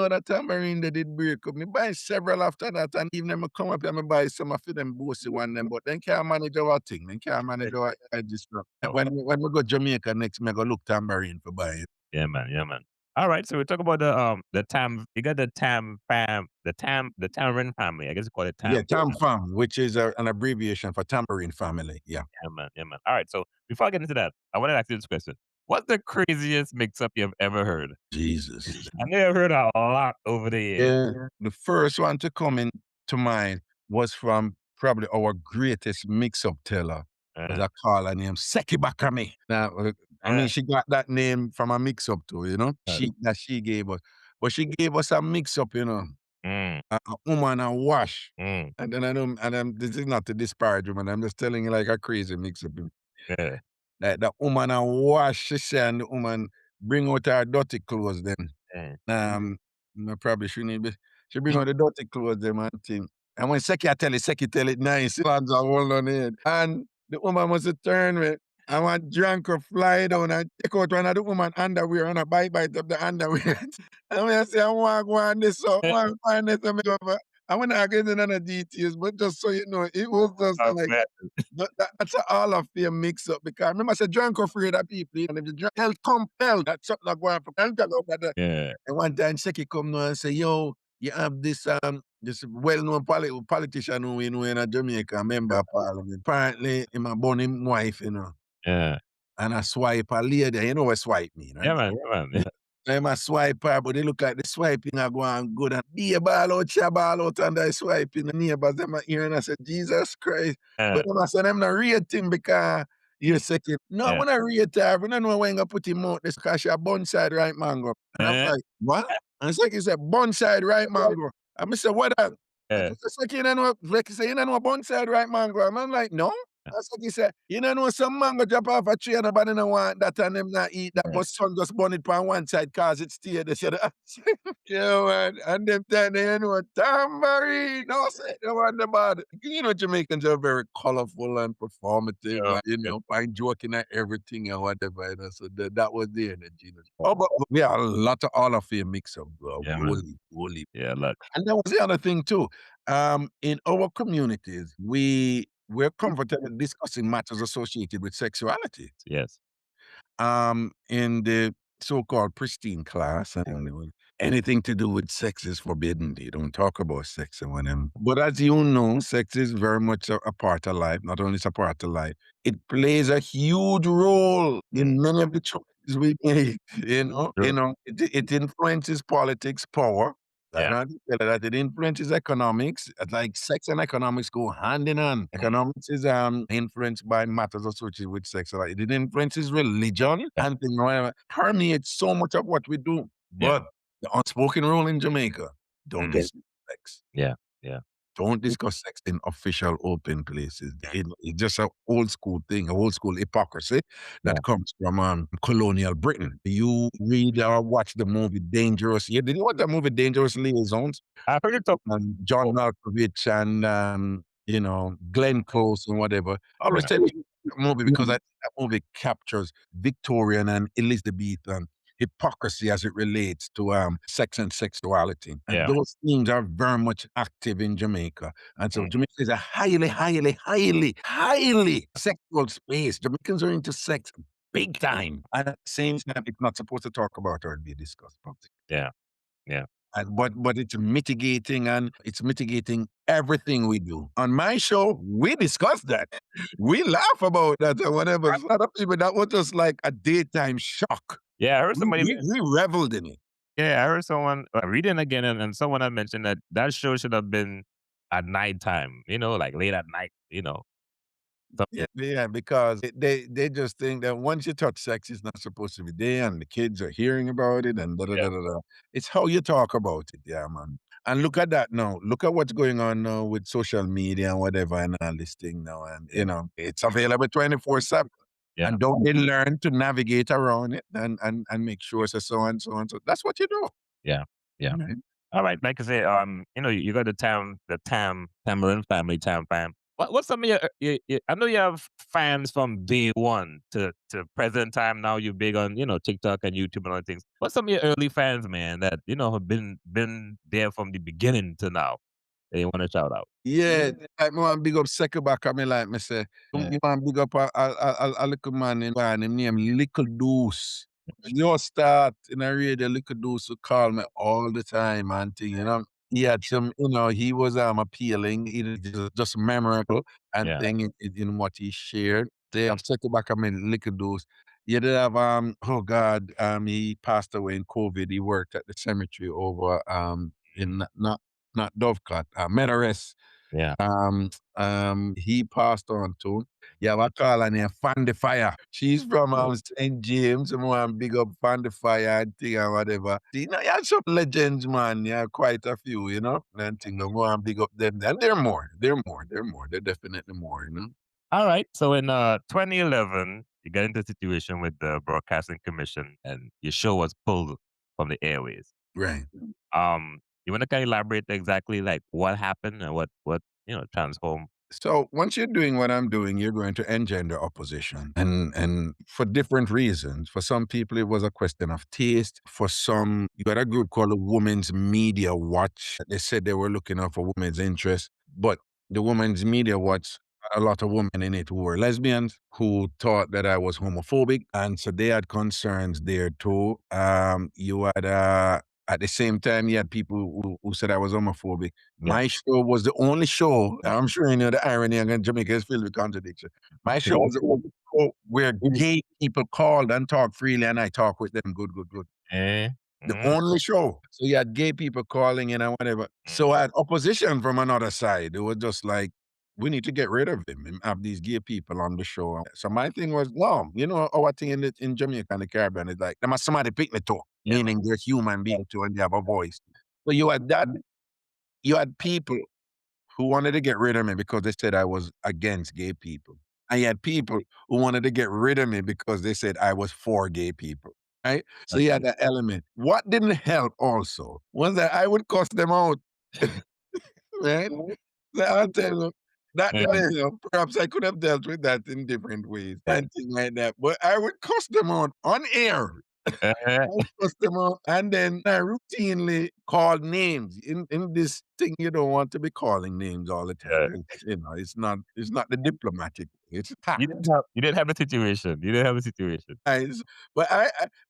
that tambourine they did break up. Me buy several after that, and even them come up here, me buy some of them bossy one them, but then can't manage our thing. Then can't manage our disrupt. When we go Jamaica next, me go look tambourine for buy it. Yeah, man. Yeah, man. All right, so we talk about the tam. You got the tamarind family. I guess you call it tam. Yeah, Tam Fam, which is an abbreviation for tambourine family. Yeah. Yeah, man. Yeah, man. All right, so before I get into that, I want to ask you this question: what's the craziest mix-up you've ever heard? Jesus. I know I've heard a lot over the years. Yeah. The first one to come in to mind was from probably our greatest mix-up teller. Was a caller named Seki Bakami. Now, I mean, she got that name from a mix-up too, she gave us. But she gave us a mix-up, a woman and wash. Mm. And then this is not to disparage woman, I'm just telling you like a crazy mix-up. Yeah. Like the woman and wash, she said, and the woman bring out her dirty clothes then. I probably shouldn't be. She bring out the dirty clothes them and thing. And when Seki tell it nice, hands are hold on it. And the woman must turn me. I want drunk her fly down and take out one of the woman underwear and a bite up the underwear. And when I say I want to go on this, so I want to find this and go over. I want to get into the details, but just so you know, it was just Oh, like man. that's a all of fame mix up because remember I said drunk or afraid of people, and if the drunk health compelled, that's something like going from health over there. Yeah. And one time Seki come now and say, yo, you have this well-known politician who we know in a Jamaica, member of parliament. Apparently, him a born him wife, Yeah. and a swipe a lady. You know what swipe mean, right? Yeah, man. Yeah, man. I'm a swipe her, but they look like the swiping are going good. And be a ball out, she a ball out, and I swiping. The neighbors, them are hearing, I said, Jesus Christ. Yeah. But then I said, I'm not rating because you're second. No, I Yeah. want to rate her. I don't know when I'm going to put him out this because she a bun side right mango. And I'm like, what? And Seki said, bun side right mango. And I said, what that? Yeah. Seki, you know, like say, you know, bun side right mango. And I'm like, no. And Seki said, you know, some mango drop off a tree and nobody don't want that and them not eat that, but sun just burn it on one side cause it stay there. Yeah, man. And them time they tambourine. No, say, no want the bad. Jamaicans are very colorful and performative, find joking at everything and whatever. So that was the energy. Oh, but we have a lot of all of fame mix up, bro. Yeah, man. Holy. Yeah, look. And that was the other thing too. In our communities, we're comfortable discussing matters associated with sexuality. Yes. In the so-called pristine class, and anything to do with sex is forbidden. They don't talk about sex and whatever. But as you know, sex is very much a part of life. Not only it's a part of life, it plays a huge role in many of the choices we make, True. it influences politics, power. I Yeah. don't tell you that it influences economics. Like sex and economics go hand in hand. Economics is influenced by matters associated with sex. Like it influences religion Yeah. and things whatever permeates so much of what we do. Yeah. But the unspoken rule in Jamaica: don't Mm. discuss sex. Yeah. Yeah. Don't discuss sex in official open places. It's just an old school thing, a old school hypocrisy Yeah. that comes from colonial Britain. You read or watch the movie Dangerous. Yeah, did you watch that movie Dangerous Liaisons? I've heard you talk. John Malkovich and Glenn Close and whatever. I always Yeah. tell you that movie because I think that movie captures Victorian and Elizabethan hypocrisy as it relates to sex and sexuality. And Yeah. those themes are very much active in Jamaica. And so Mm. Jamaica is a highly, highly, highly, highly sexual space. Jamaicans are into sex big time. And at the same time, it's not supposed to talk about or be discussed. Yeah. Yeah. And but it's mitigating everything we do. On my show, we discuss that. We laugh about that and whatever. A lot of people, that was just like a daytime shock. Yeah. I heard We, somebody. we, we reveled in it. Yeah, I heard someone reading again, and someone had mentioned that that show should have been at nighttime. Like late at night. So, Yeah, because they just think that once you touch sex, it's not supposed to be there, and the kids are hearing about it, and da da yeah. da da da. It's how you talk about it, yeah, man. And look at that now. Look at what's going on now with social media and whatever and all this thing now, and it's available 24/7. Yeah. And don't they learn to navigate around it and make sure so and so and so. That's what you do. Yeah. Yeah. Right? All right, like I say, you got the Tamarind family, Tam fam. What's some of your I know you have fans from day one to present time. Now you're big on TikTok and YouTube and other things. What's some of your early fans, man, that have been there from the beginning to now? That you want to shout out? Yeah, like me want big up Second I mean, like me say, Yeah. you want big up a little man in him name Little Deuce. You start in a radio, Little Deuce who call me all the time and thing. He had some, he was appealing, he was just memorable and Yeah. thing in what he shared. They have Second I mean Little Deuce. You did have oh God, he passed away in COVID. He worked at the cemetery over in not Dovecot, Medaris. Yeah. He passed on too. Yeah, I call her name Fan the Fire. She's from St. James, and one big up Fan the Fire and thing and whatever. You have some legends, man. Yeah, quite a few, and thing. No one big up them. And they're more. They're definitely more. All right. So in 2011, you got into a situation with the Broadcasting Commission, and your show was pulled from the airways. Right. You want to kind of elaborate exactly like what happened and what transformed? So once you're doing what I'm doing, you're going to engender opposition, and for different reasons. For some people, it was a question of taste. For some, you got a group called the Women's Media Watch. They said they were looking out for women's interests, but the Women's Media Watch, a lot of women in it who were lesbians, who thought that I was homophobic, and so they had concerns there too. You had at the same time, you had people who said I was homophobic. Yeah. My show was the only show, I'm sure you know the irony, and Jamaica is filled with contradiction. My show was the only show where gay people called and talked freely, and I talk with them. Good. Eh? The only show. So you had gay people calling in and whatever. So I had opposition from another side. It was just like, we need to get rid of him and have these gay people on the show. So my thing was, no, our thing in Jamaica and the Caribbean is like, there must somebody pick me too, meaning they're human beings too and they have a voice. So you had that. You had people who wanted to get rid of me because they said I was against gay people. And you had people who wanted to get rid of me because they said I was for gay people. Right? So you had that element. What didn't help also was that I would cuss them out. Right? So I'll tell you, that perhaps I could have dealt with that in different ways and things like that. But I would cuss them out on air. I would cuss them out, and then I routinely called names. In this thing, you don't want to be calling names all the time. It's not the diplomatic way. It's tact. You didn't have a situation. You didn't have a situation. But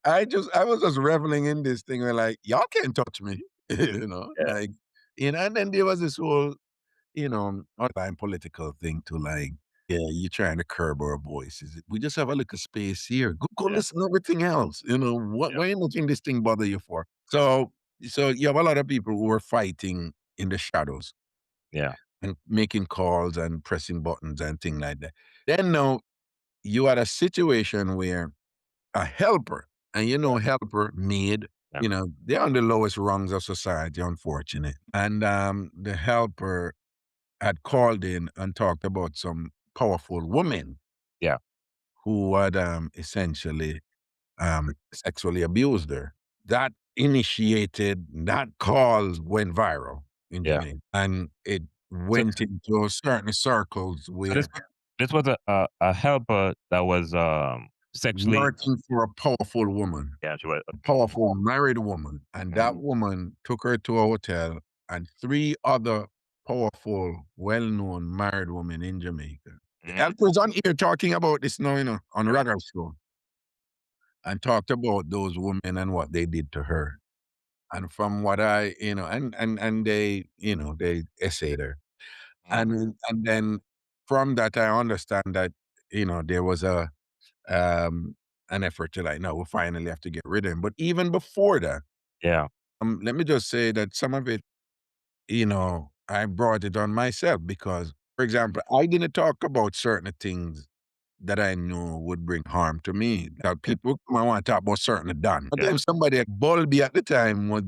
I was just reveling in this thing where like, y'all can't touch me. Like, and then there was this whole, online political thing to like, Yeah, you're trying to curb our voices. We just have a little space here. Go Yeah. listen to everything else. You know, Yeah. why you letting this thing bother you for? So you have a lot of people who are fighting in the shadows Yeah. and making calls and pressing buttons and things like that. Then now you had a situation where a helper, and helper, maid, Yeah. they're on the lowest rungs of society, unfortunate. And the helper had called in and talked about some powerful woman Yeah. who had essentially sexually abused her. That initiated that call went viral in Yeah. Jamaica, and it So, went into certain circles so where this was a helper that was sexually. working for a powerful woman, Yeah, she was. a powerful married woman, and that Mm. woman took her to a hotel, and three other powerful, well-known married women in Jamaica. Mm. Elper's on here talking about this now, on Raga show, and talked about those women and what they did to her. And from what I, and they, they essayed her. Mm. And then from that, I understand that, there was an effort to like, no, we finally have to get rid of him. But even before that, Yeah. let me just say that some of it, I brought it on myself because, for example, I didn't talk about certain things that I knew would bring harm to me. That people come and want to talk about certain done. But Yeah. then somebody at Bulby at the time was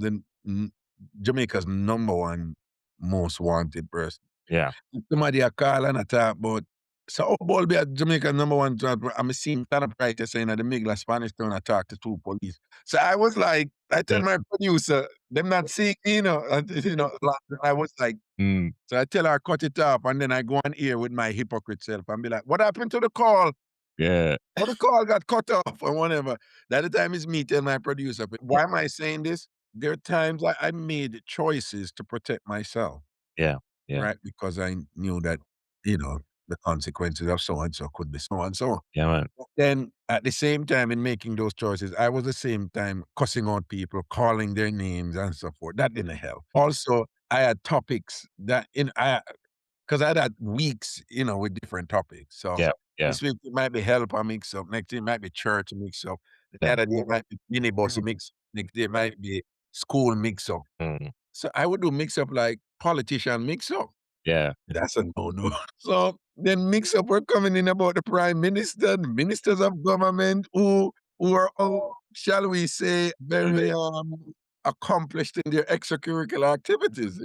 Jamaica's number one most wanted person. Yeah. Somebody a call and a talk about so Bulby at Jamaica number one job. I'm seeing stand up writer saying that the Migla Spanish town I talk to two police. So I was like, I tell Yeah. my producer, them not seeing, I was like, Mm. so I tell her cut it off, and then I go on here with my hypocrite self and be like, what happened to the call? Yeah. How the call got cut off or whatever. That the time is me tell my producer. But why am I saying this? There are times I made choices to protect myself, Yeah. Yeah. right? Because I knew that, you know, the consequences of so and so could be so and so. Yeah, man. Then at the same time in making those choices, I was the same time cussing out people, calling their names and so forth. That didn't help. Also, I had topics that because I had weeks, with different topics. So Yeah. Yeah. this week it might be help I mix up. Next day it might be church mix up. The Yeah. other day it might be minibus mix up. Next day it might be school mix up. Mm. So I would do mix up like politician mix up. Yeah. That's a no-no. So then mix up were coming in about the prime minister, the ministers of government who are all, shall we say, very accomplished in their extracurricular activities,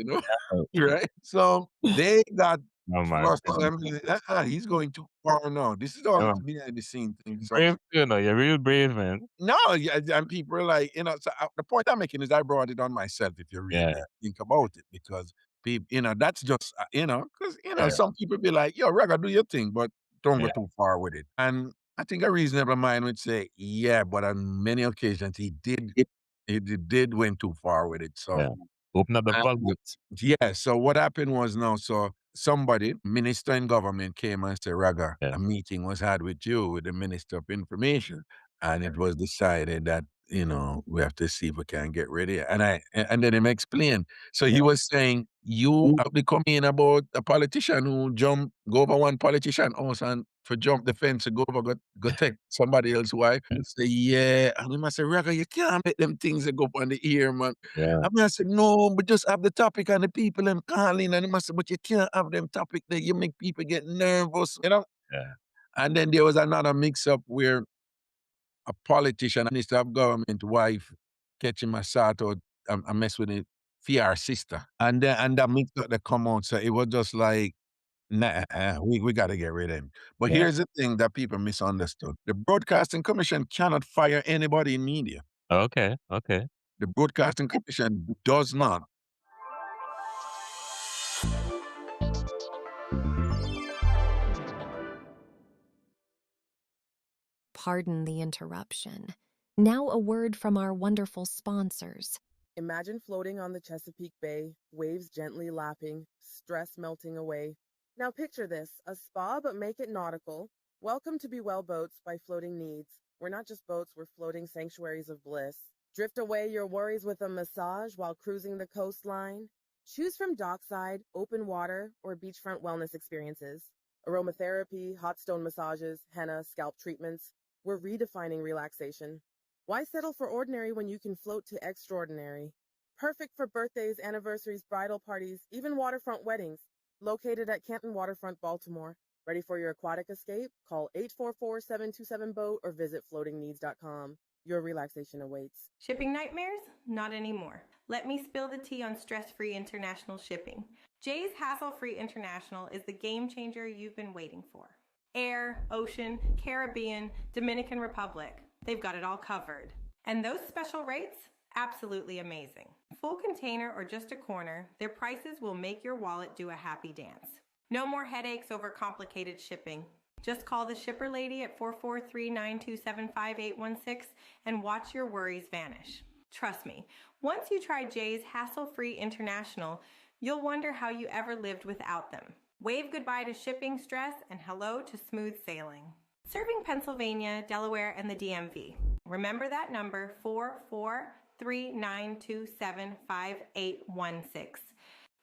Oh, right? So they got oh my flustered God. and be like, he's going too far now. This is Yeah, all man. behind the scene thing. So Brave, you're real brave, man. no, yeah, and people are like, so the point I'm making is I brought it on myself if you really Yeah. think about it, because people, that's just, because, Yeah. some people be like, yo, Raga, do your thing, but don't go Yeah. too far with it. And I think a reasonable mind would say, yeah, but on many occasions he did went too far with it. So Yeah. Open up the and floodgates. yeah, so what happened was now, so somebody, minister in government came and said, Raga, Yeah. a meeting was had with you, with the Minister of Information, and it was decided that, we have to see if we can get rid of it. And then him explained. So he was saying, you have to come in about a politician who go over one politician house and for jump the fence to go over, go take somebody else's wife. And say, yeah. And he must say, Raga, you can't make them things that go up on the ear, man. Yeah. I said, no, but just have the topic and the people them calling. And he must say, but you can't have them topic that you make people get nervous. Yeah. And then there was another mix up where a politician, minister of government wife, catch him a sort out and mess with it for our sister. And that mix up that come out. So it was just like, nah, we got to get rid of him. But Yeah. here's the thing that people misunderstood. The Broadcasting Commission cannot fire anybody in media. Okay. Okay. The Broadcasting Commission does not. Pardon the interruption. Now a word from our wonderful sponsors. Imagine floating on the Chesapeake Bay, waves gently lapping, stress melting away. Now picture this, a spa but make it nautical. Welcome to Be Well Boats by Floating Needs. We're not just boats, we're floating sanctuaries of bliss. Drift away your worries with a massage while cruising the coastline. Choose from dockside, open water, or beachfront wellness experiences. Aromatherapy, hot stone massages, henna, scalp treatments. We're redefining relaxation. Why settle for ordinary when you can float to extraordinary? Perfect for birthdays, anniversaries, bridal parties, even waterfront weddings. Located at Canton Waterfront, Baltimore. Ready for your aquatic escape? Call 844-727-BOAT or visit floatingneeds.com. Your relaxation awaits. Shipping nightmares? Not anymore. Let me spill the tea on stress-free international shipping. Jay's Hassle-Free International is the game changer you've been waiting for. Air, ocean, Caribbean, Dominican Republic. They've got it all covered. And those special rates? Absolutely amazing. Full container or just a corner, their prices will make your wallet do a happy dance. No more headaches over complicated shipping. Just call the shipper lady at 443-927-5816 and watch your worries vanish. Trust me, once you try Jay's Hassle-Free International, you'll wonder how you ever lived without them. Wave goodbye to shipping stress and hello to smooth sailing. Serving Pennsylvania, Delaware, and the DMV. Remember that number, 443-927-5816.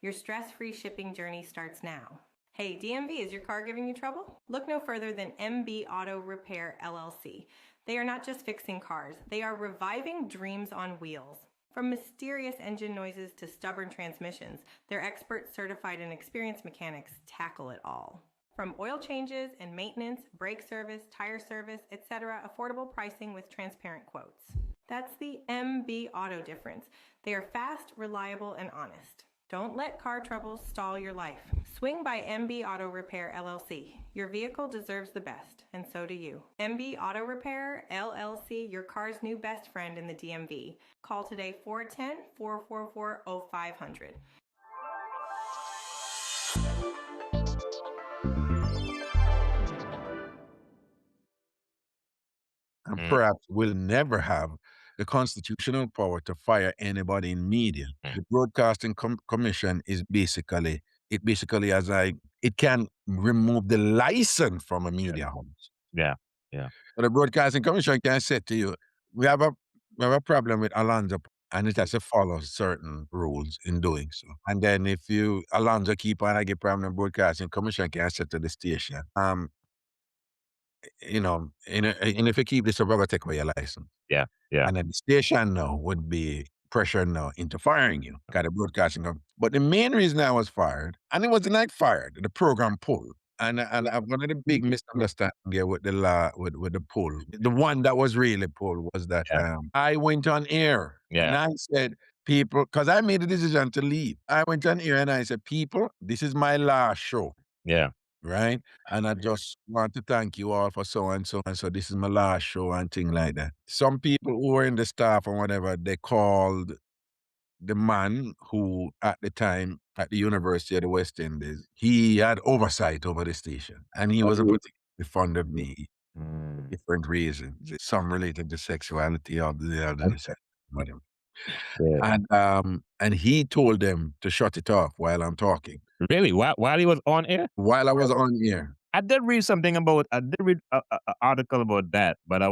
Your stress-free shipping journey starts now. Hey, DMV, is your car giving you trouble? Look no further than MB Auto Repair LLC. They are not just fixing cars, they are reviving dreams on wheels. From mysterious engine noises to stubborn transmissions, their expert, certified, and experienced mechanics tackle it all. From oil changes and maintenance, brake service, tire service, etc., affordable pricing with transparent quotes. That's the MB Auto difference. They are fast, reliable, and honest. Don't let car troubles stall your life. Swing by MB Auto Repair LLC. Your vehicle deserves the best, and so do you. MB Auto Repair LLC, your car's new best friend in the DMV. Call today 410-444-0500. And perhaps will never have the constitutional power to fire anybody in media. The Broadcasting Commission is basically, it can remove the license from a media house. Yeah. But the Broadcasting Commission can say to you, we have a problem with Alonzo, and it has to follow certain rules in doing so. And then if Alonzo keep on a get problem, the Broadcasting Commission can say to the station, and if you keep this, we're gonna take away your license. Yeah. And then the station now would be pressure now into firing you. Got a broadcasting but the main reason I was fired, and it wasn't like fired, the program pulled. And one of the big misunderstandings here with the law, with the pull, the one that was really pulled was that I went on air and I said, people, because I made a decision to leave. I went on air and I said, people, this is my last show. Yeah. Right? And I just want to thank you all for so and so. And so this is my last show and thing like that. Some people who were in the staff or whatever, they called the man who at the time at the University of the West Indies, he had oversight over the station. And he was particularly fond of me for different reasons. Some related to sexuality or the other. Whatever. And he told them to shut it off while I'm talking. Really? While he was on air? While I was on air. I did read something about. I did read an article about that, but I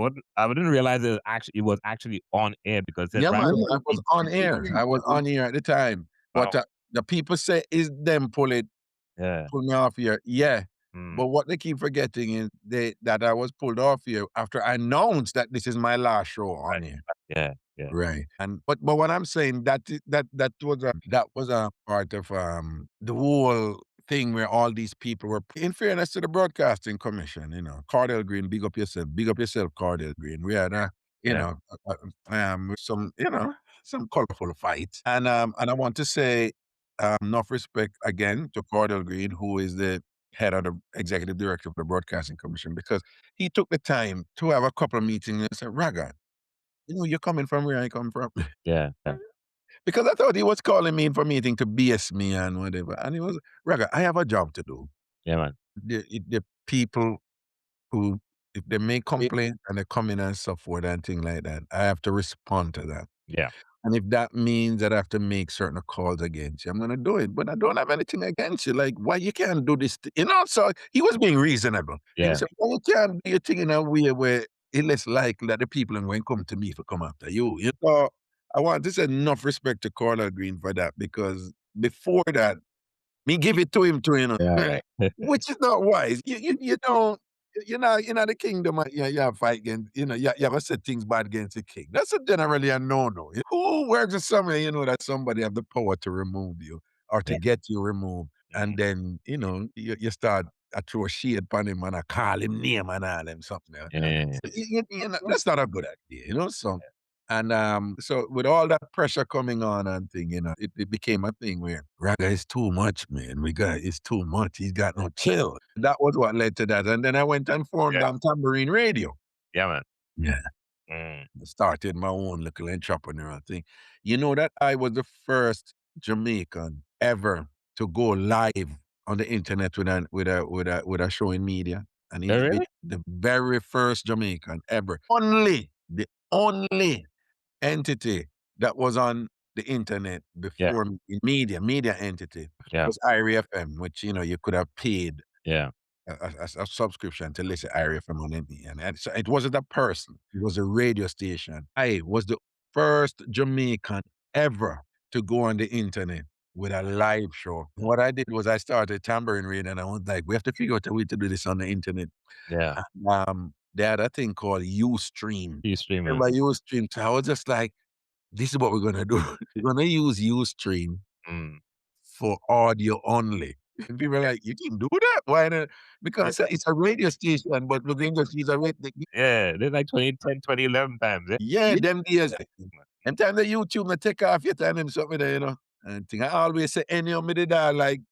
didn't realize it was actually on air because I was on air. I was on air at the time. But the people say is them pull me off here. Yeah. But what they keep forgetting is that I was pulled off here after I announced that this is my last show on here. Yeah. Right. But what I'm saying that was a part of the whole thing where all these people were, in fairness to the Broadcasting Commission, Cardell Green, big up yourself, Cardell Green. We had some colorful fights, and I want to say enough respect again to Cardell Green, who is the head of the executive director of the Broadcasting Commission, because he took the time to have a couple of meetings and said, Raga, you're coming from where I come from. Yeah. Because I thought he was calling me for meeting to BS me and whatever. And he was, Raga, I have a job to do. Yeah, man. The people who, if they make complaints and they come in and so forth and things like that, I have to respond to that. Yeah. And if that means that I have to make certain calls against you, I'm going to do it. But I don't have anything against you. Like, why you can't do this? So he was being reasonable. Yeah. He said, why you can't do your thing in a way where it's less likely that the people are going to come to me for come after you. I want to say enough respect to Carla Green for that, because before that, Me give it to him too, you know. Yeah. Which is not wise. You don't, the kingdom, you have fight against, you have to say things bad against the king. That's generally a no-no. Who works with somewhere, that somebody have the power to remove you or to get you removed. And then, you start I throw shade upon him and I call him name and all them something. Yeah. That's not a good idea. So so with all that pressure coming on and thing, it became a thing where Raga is too much, man. It's too much. He's got no chill. That was what led to that. And then I went and formed Tambourine Radio. Yeah, man. Yeah. Mm. Started my own little entrepreneurial thing. You know that I was the first Jamaican ever to go live on the internet with a show in media. And he's Really? the very first Jamaican ever. The only entity that was on the internet before me, in media entity, was Irie FM, which you could have paid a subscription to listen to Irie FM on ME. And so it wasn't a person, it was a radio station. I was the first Jamaican ever to go on the internet with a live show. What I did was I started Tambourine Radio, and I was like, we have to figure out a way to do this on the internet. Yeah. They had a thing called Ustream. Ustream. Remember Ustream? So I was just like, this is what we're gonna do. We're gonna use Ustream for audio only. And people are like, you can do that? Why not? Because it's a radio station, but we're going to use a radio. Yeah, they're like 2010, 2011 times. Yeah, them days. Them time the YouTube na take off your time and something there, And thing I always say, any of me did that, like,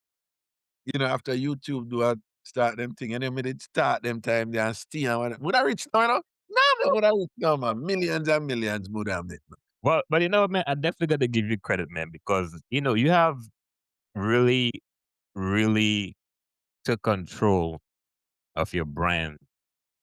after YouTube do I start them thing, any of me did start them time there and stay on. Would I reach now, No, man, would I reach now, man? Millions and millions more than it. Well, but man, I definitely got to give you credit, man, because you have really, really took control of your brand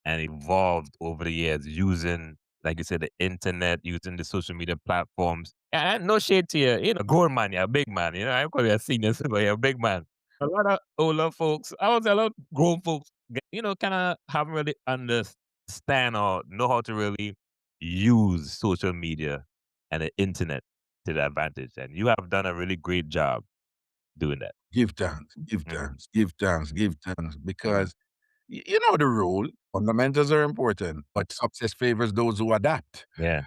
and evolved over the years using, like you said, the internet, using the social media platforms. And no shade to you, grown man, you're a big man. I call you a senior, but you're a big man. A lot of older folks, I would say a lot of grown folks, kind of haven't really understand or know how to really use social media and the internet to their advantage. And you have done a really great job doing that. Give thanks, give thanks, give thanks, give thanks. Because you know the rule. Fundamentals are important, but success favors those who adapt. Yeah.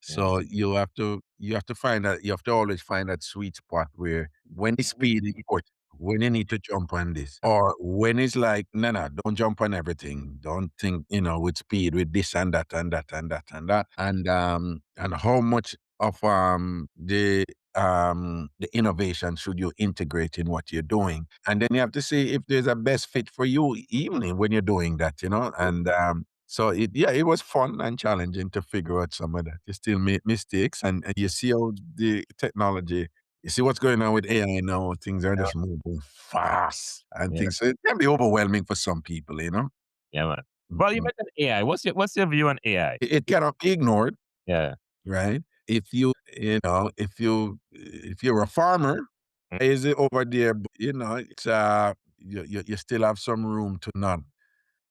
So you have to find that, you have to always find that sweet spot where when it's speed is important, when you need to jump on this, or when it's like, no, don't jump on everything. Don't think, with speed, with this and that and that and that and that. And how much of the innovation should you integrate in what you're doing? And then you have to see if there's a best fit for you, even when you're doing that, And so it was fun and challenging to figure out some of that. You still make mistakes, and you see how the technology, you see what's going on with AI now. Things are just moving fast, and things, so it can be overwhelming for some people, Yeah, man. Well, you mentioned AI. What's your view on AI? It cannot be ignored. Yeah. Right? If you're a farmer, is it over there? It's you still have some room to not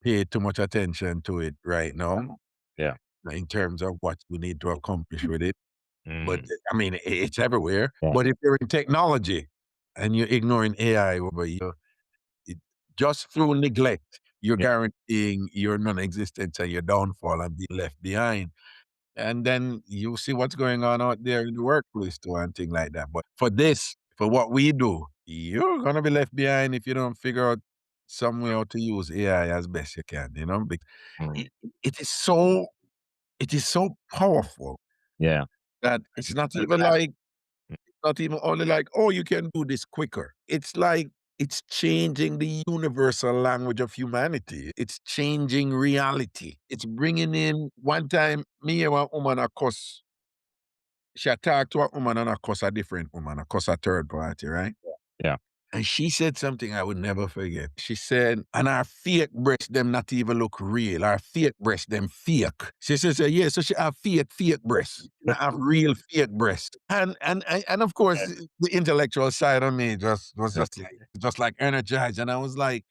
pay too much attention to it right now. Yeah. In terms of what you need to accomplish with it. But I mean, it's everywhere. Yeah. But if you're in technology and you're ignoring AI over here, just through neglect, you're guaranteeing your non-existence and your downfall and being left behind. And then you see what's going on out there in the workplace too and things like that. But for what we do, you're gonna be left behind if you don't figure out some way how to use AI as best you can, because it is so powerful. Yeah. That it's not even only like, oh, you can do this quicker. It's like it's changing the universal language of humanity. It's changing reality. It's bringing in, one time, me and one woman, of course, she talked to a woman and of course a different woman, of course a third party, right? Yeah. And she said something I would never forget. She said, and our fake breasts, them not even look real. Our fake breasts, them fake. She said, yeah, so she have fake breasts. Not have real fake breasts. And of course, the intellectual side of me was just like energized. And I was like,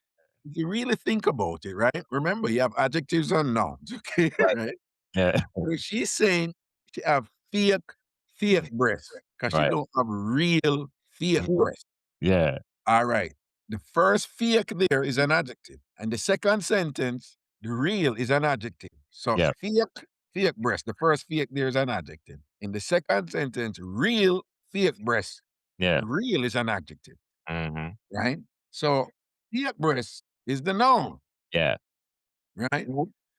if you really think about it, right? Remember, you have adjectives and nouns, okay? Right? Yeah. So she's saying she have fake breasts because she don't have real fake breasts. Yeah. All right. The first fake there is an adjective. And the second sentence, the real is an adjective. So Yeah. fake breast. The first fake there is an adjective. In the second sentence, real fake breast. Yeah. Real is an adjective, Mm-hmm. right? So fake breast is the noun, Yeah. right?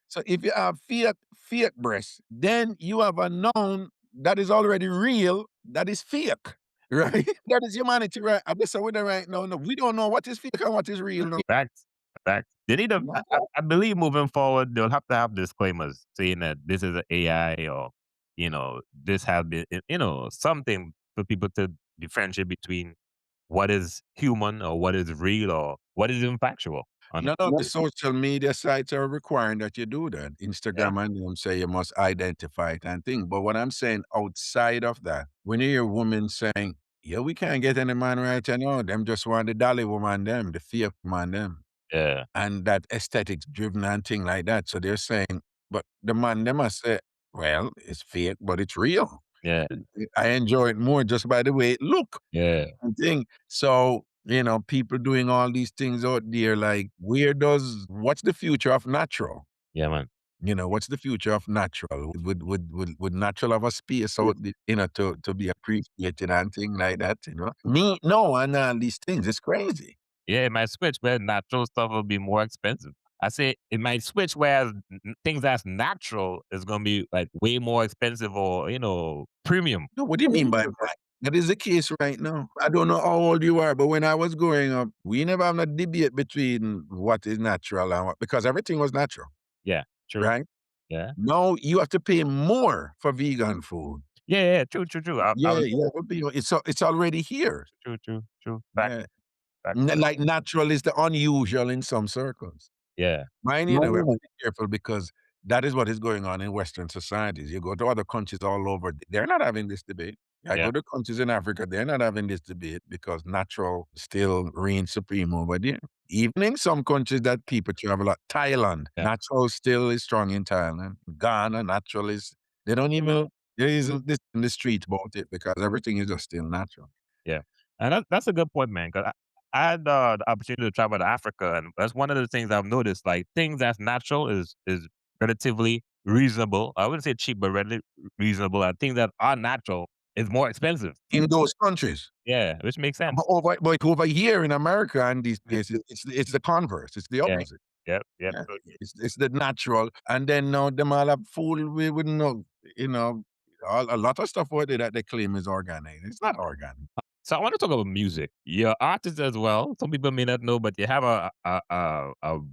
So if you have fake breast, then you have a noun that is already real, that is fake. Right? That is humanity, right? I'm just with it right now. No, we don't know what is fake and what is real. No. Facts. Facts. They need to, No. I believe moving forward, they'll have to have disclaimers saying that this is an AI or, this has been, something for people to differentiate between what is human or what is real or what is even factual. None of the social media sites are requiring that you do that. Yeah. Instagram and them say you must identify it and thing. But what I'm saying outside of that, when you hear women saying, yeah, we can't get any man right now, them just want the dolly woman, them, the fake woman, them. Yeah. And that aesthetics driven and thing like that. So they're saying, but the man, they must say, well, it's fake, but it's real. Yeah. I enjoy it more just by the way it look Yeah. and thing. So, people doing all these things out there, like what's the future of natural? Yeah, man. What's the future of natural? Would natural have a space out, to be appreciated and thing like that, Me, no, and all these things, it's crazy. Yeah, it might switch, but natural stuff will be more expensive. I say it might switch, whereas things that's natural is gonna be like way more expensive or premium. No, what do you mean by that? That is the case right now. I don't know how old you are, but when I was growing up, we never have a debate between what is natural and what, because everything was natural, Yeah, true. right? Yeah, Now you have to pay more for vegan food. yeah, true. I Yeah, was yeah, it's already here. true. Back, Yeah. back. Like natural is the unusual in some circles. Yeah, Mind you, we have to be careful because that is what is going on in Western societies. You go to other countries all over, they're not having this debate. I yeah, go to countries in Africa, they're not having this debate because natural still reigns supreme over there. Even in some countries that people travel, like Thailand, yeah, natural still is strong in Thailand. Ghana, natural is, they don't even, there isn't this in the street about it because everything is just still natural. yeah. And that's a good point, man. Because I had the opportunity to travel to Africa, and that's one of the things I've noticed. Like things that's natural is relatively reasonable. I wouldn't say cheap, but relatively reasonable. And things that are natural is more expensive. In those countries. Yeah, which makes sense. But over here in America and these places, it's the converse. It's the Yeah. opposite. Yep. Yeah. It's the natural. And then now them all have fool with no, a lot of stuff over there that they claim is organic. It's not organic. So I want to talk about music. You're an artist as well. Some people may not know, but you have a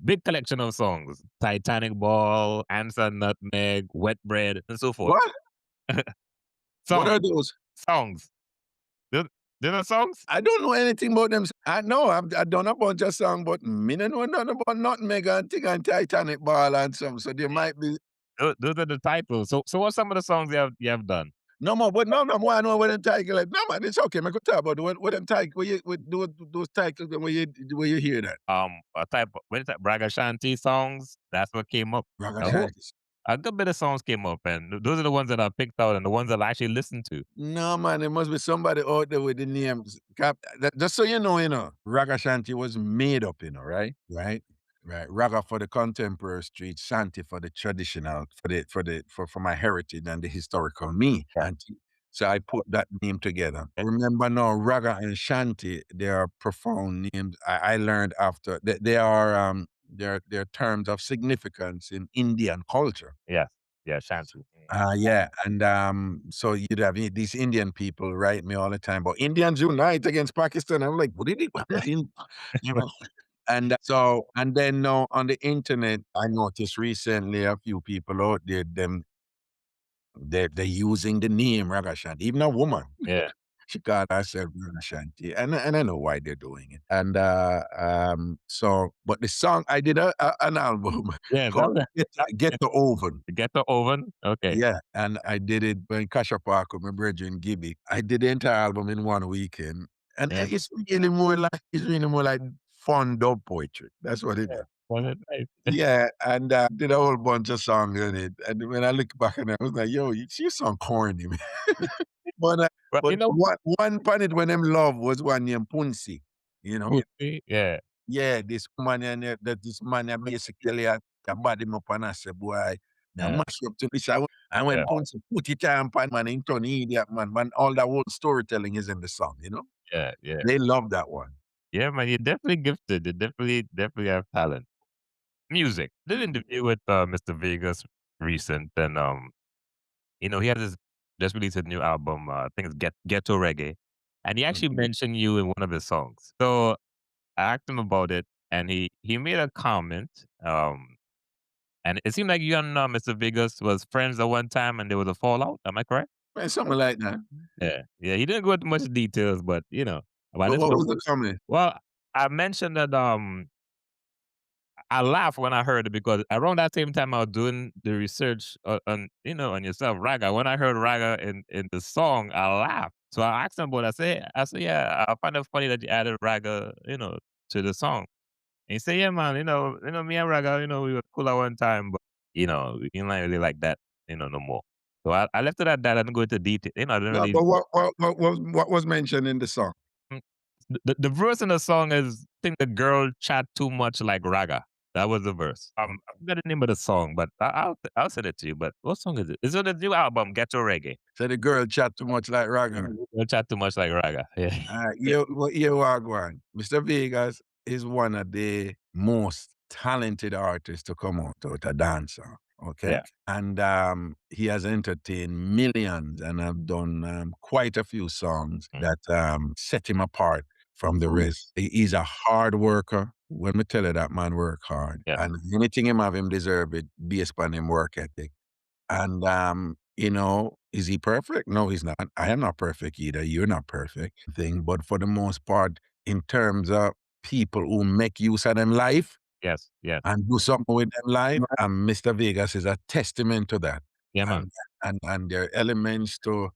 big collection of songs: Titanic Ball, Answer Nutmeg, Wet Bread, and so forth. What? Songs. What are those? Songs. They're not songs? I don't know anything about them. I know I've done a bunch of songs, but me don't know nothing about Nutmeg and thing and Titanic Ball and some. So there might be Those are the titles. So what's some of the songs you have done? no more, but no more. I know what them title like. No man, it's okay. I could talk about what them title where you with those titles where you hear that. A type of, what is that? Ragashanti songs. That's what came up. Ragashanti. A good bit of songs came up, and those are the ones that I picked out and the ones that I actually listened to. No, man, there must be somebody out there with the names. Just so you know, Ragashanti was made up, right? Right? Right. Raga for the contemporary street, Shanti for the traditional, for my heritage and the historical me. Yeah. And so I put that name together. Remember now, Raga and Shanti, they are profound names. I learned after they are they're terms of significance in Indian culture. Yes. Yeah, Shanti. Yeah, and so you'd have these Indian people write me all the time about Indians unite against Pakistan. I'm like, what did it mean? You know? And then now on the internet, I noticed recently a few people out there, they're using the name Ragashanti, even a woman. Yeah. She called herself Ragashanti, and I know why they're doing it. And but the song I did an album Yeah. called Get the Oven. Get the Oven. Okay. Yeah, and I did it in Kasha Park with my brethren Gibby. I did the entire album in one weekend, and Yeah. it's really more like fun dub poetry. That's what it is. Was it nice? Yeah, and did a whole bunch of songs in it. And when I look back on it, I was like, "Yo, you sound corny, man." But But but you know, one planet when them love was one named Punsi. You know? yeah, Yeah, this man and that this man basically a body him up and I say, boy, now yeah, mash up to this. And when yeah, Punsi put it on pan man in turn idiot man, all that whole storytelling is in the song, you know? yeah, yeah. They love that one. Yeah, man, you're definitely gifted. You definitely have talent. Music. Did an interview with Mr. Vegas recent, and he has just released a new album. I think it's Ghetto Reggae, and he actually Mhm. mentioned you in one of his songs. So I asked him about it, and he made a comment. And it seemed like you and Mr. Vegas was friends at one time, and there was a fallout. Am I correct? Man, something like that. Yeah, yeah. He didn't go into much details, but about But this. what was the comment? Well, I mentioned that I laughed when I heard it because around that same time I was doing the research on yourself, Raga. When I heard Raga in the song, I laughed. So I asked him about it. I said, yeah, I find it funny that you added Raga, to the song. And he said, yeah, man, me and Raga, we were cool at one time, but we didn't really like that, no more. So I left it at that. I didn't go into detail. I didn't No, really. but what was mentioned in the song? Mm, the verse in the song is, I think the girl chat too much like Raga. That was the verse. I forgot the name of the song, but I'll send it to you. But what song is it? It's on the new album, Ghetto Reggae. So the girl chat too much like Raga. Don't chat too much like Raga. Yeah. You are going. Mr. Vegas is one of the most talented artists to come out a dancer. Okay. Yeah. And he has entertained millions and have done quite a few songs Mm. that set him apart from the rest. He's a hard worker. When me tell you that man work hard. Yeah. And anything him have him deserve it based on him work ethic. And, is he perfect? No, he's not. I am not perfect either. You're not perfect. But for the most part, in terms of people who make use of them life Yes. Yes. and do something with them life, and Mr. Vegas is a testament to that. Yeah, man. And there are elements to,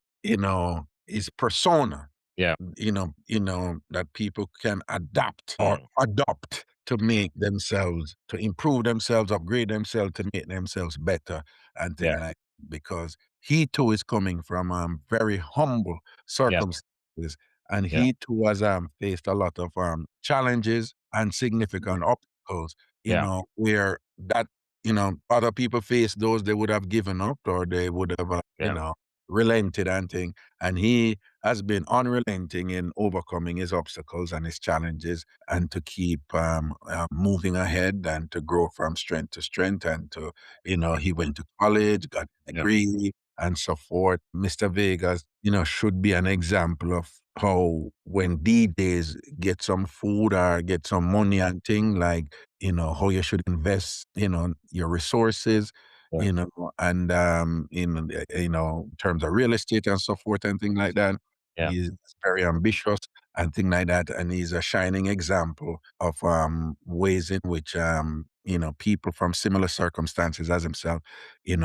his persona, Yeah. that people can adapt or adopt to make themselves, to improve themselves, upgrade themselves, to make themselves better and things Yeah. like because he too is coming from very humble Yeah. circumstances and Yeah. he too has faced a lot of challenges and significant obstacles, Yeah. where that, other people face those they would have given up or they would have, Yeah. relented and thing. And he has been unrelenting in overcoming his obstacles and his challenges and to keep moving ahead and to grow from strength to strength and to, he went to college, got a Yeah. degree and so forth. Mr. Vegas, should be an example of how when DJs get some food or get some money and thing like, how you should invest, your resources, Yeah. and in terms of real estate and so forth and things like that. Yeah. He's very ambitious and things like that, and he's a shining example of ways in which people from similar circumstances as himself, in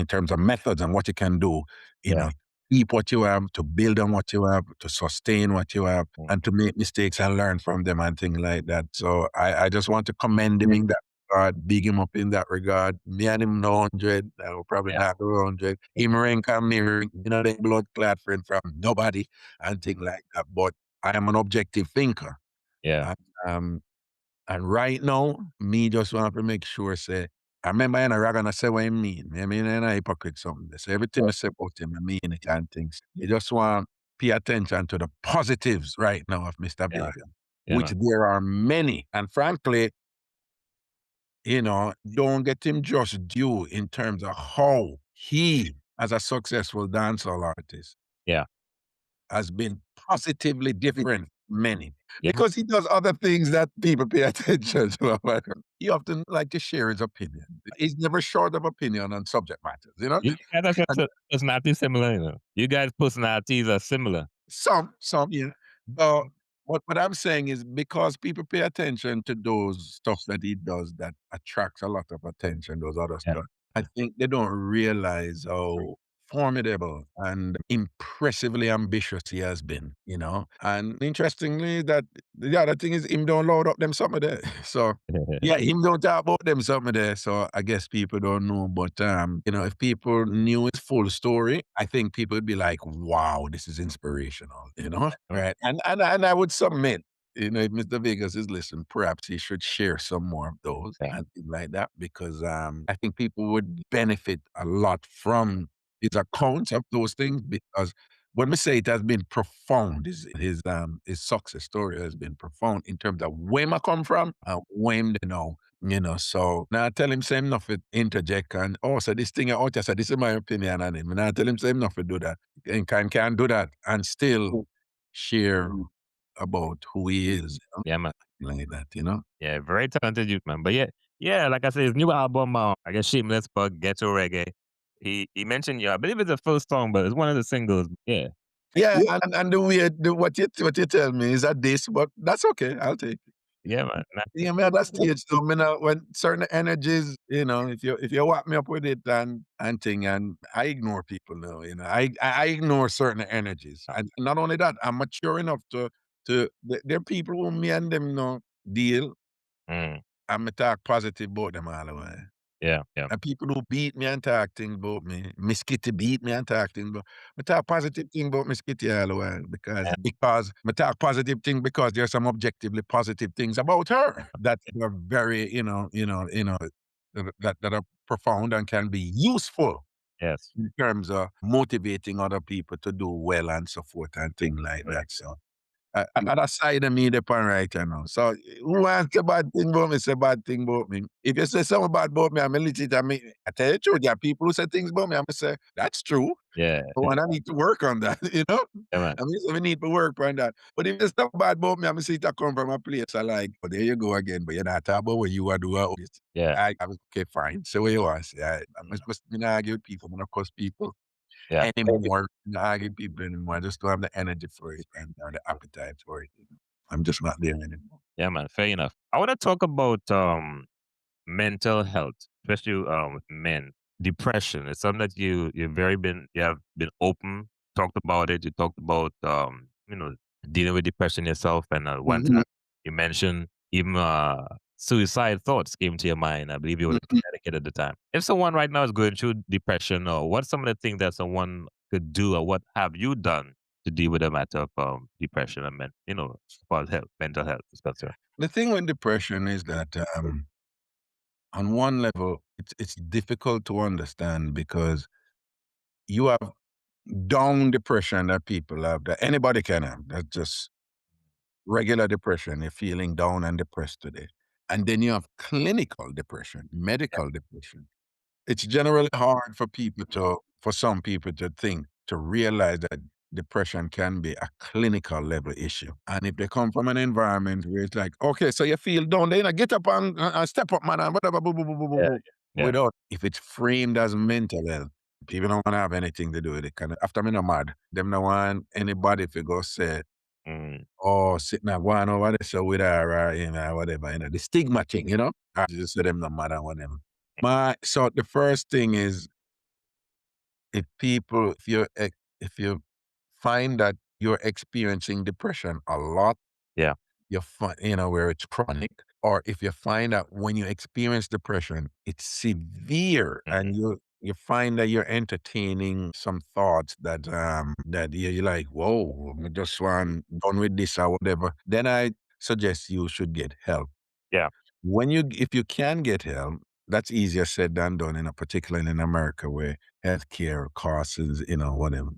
terms of methods and what you can do, Yeah. keep what you have, to build on what you have, to sustain what you have, Mm. and to make mistakes and learn from them and things like that. So I just want to commend him in that regard, big him up in that regard. Me and him no 100, I will probably Yeah. not go 100. Him rank and me rank, the blood clot friend from nobody and things like that. But I am an objective thinker. Yeah. And, and right now, me just want to make sure, say, I remember in a Raga and I say what I mean. I mean, I'm a hypocrite something. So everything I say about him, I mean it and things. You just want to pay attention to the positives right now of Mr. Yeah. Vega, Yeah, which man. there are many. And frankly, don't get him just due in terms of how he, as a successful dancehall artist, Yeah. has been positively different from many. Yeah. Because he does other things that people pay attention to. He often like to share his opinion. He's never short of opinion on subject matters. You guys are personality similar, You guys' personalities are similar. Some, yeah. So, what I'm saying is because people pay attention to those stuff that he does that attracts a lot of attention, those other Yeah. stuff, I think they don't realize how formidable and impressively ambitious he has been, you know. And interestingly, that the other thing is him don't load up them something there. So yeah, him don't talk about them something there. So I guess people don't know. But you know, if people knew his full story, I think people would be like, wow, this is inspirational, you know? Right. And I would submit, you know, if Mr. Vegas is listening, perhaps he should share some more of those Yeah. and things like that because I think people would benefit a lot from his accounts of those things because when we say it has been profound, his success story has been profound in terms of where I come from and where they know. You know, so now I tell him same enough with interject and so this thing out there, so this is my opinion on him. And I tell him same enough to do that. And can do that and still share about who he is, Yeah, man. like that, you know? Yeah, very talented youth, man. But yeah, like I said, his new album, I guess Shameless Bug, Ghetto Reggae. He mentioned, I believe it's the first song, but it's one of the singles. Yeah. Yeah, and what you tell me is a diss, but that's okay. I'll take it. Yeah, man. Yeah, man, that's stage so me know when certain energies, you know, if you whack me up with it and thing, and I ignore people now, you know. I ignore certain energies. And not only that, I'm mature enough there are people who me and them know deal, Mm, and me talk positive about them all the way. yeah, yeah. And people who beat me and talk things about me, Miss Kitty beat me and talk things about me talk positive thing about Miss Kitty all the while because me talk positive thing because there's some objectively positive things about her that are very, that are profound and can be useful Yes. in terms of motivating other people to do well and so forth and things like that. So another side of me depend right now. So who wants a bad thing about me, say bad thing about me. If you say something bad about me, I'm legit. I tell you the truth, there are people who say things about me, I'm say, that's true. Yeah. And I need to work on that, you know? Yeah, man. I mean, so we need to work on that. But if you say bad about me, I'm see it come from a place I like, oh, there you go again, but you're not talking about what you are doing. Yeah. I was okay, fine. So where you are. I must be argue with people, I'm not cuss people Yeah. anymore. Not argue with people anymore. I just don't have the energy for it and or the appetite for it. I'm just not there anymore. Yeah, man. Fair enough. I want to talk about mental health, especially with men. Depression is something that you have been open, talked about it. You talked about dealing with depression yourself, and one Mhm. time you mentioned even suicide thoughts came to your mind. I believe you were in Mhm. Connecticut at the time. If someone right now is going through depression, or what's some of the things that someone could do, or what have you done to deal with the matter of depression and as far as health, mental health is concerned? The thing with depression is that on one level, it's difficult to understand because you have down depression that people have that anybody can have. That's just regular depression. You're feeling down and depressed today. And then you have clinical depression, medical depression. It's generally hard for some people to realize that depression can be a clinical level issue. And if they come from an environment where it's like, okay, so you feel down, then get up and step up, man, and whatever, boo, boo, boo, boo, boo, Yeah, boo. yeah, If it's framed as mental health, people don't want to have anything to do with it. After me no mad, them no want anybody to go say, mm, oh, sitting at one over there, so with her, whatever, the stigma thing, I just say them no matter whatever. So the first thing is if you find that you're experiencing depression a lot, yeah, where it's chronic, or if you find that when you experience depression, it's severe mm, and you find that you're entertaining some thoughts that you're like, whoa, I just want done with this or whatever, then I suggest you should get help. yeah, If you can get help, that's easier said than done, particularly in America where healthcare costs is, whatever.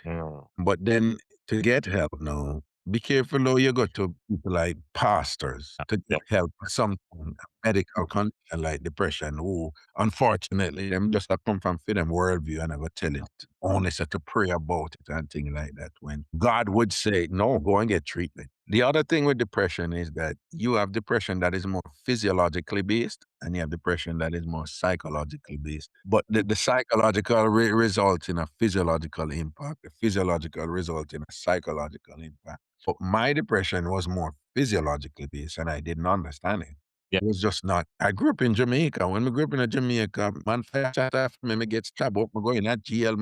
mm, But then to get help now, be careful how you go to people like pastors to yeah, get help for some medical condition like depression, who unfortunately them just a come from them worldview and never tell it. Only set to pray about it and things like that. When God would say, no, go and get treatment. The other thing with depression is that you have depression that is more physiologically based and you have depression that is more psychologically based. But the psychological results in a physiological impact, the physiological result in a psychological impact. But my depression was more physiologically based and I didn't understand it. Yeah. It was just not. I grew up in Jamaica. When I grew up in Jamaica, man, fire shot after me, me get stabbed up, me go in a jail.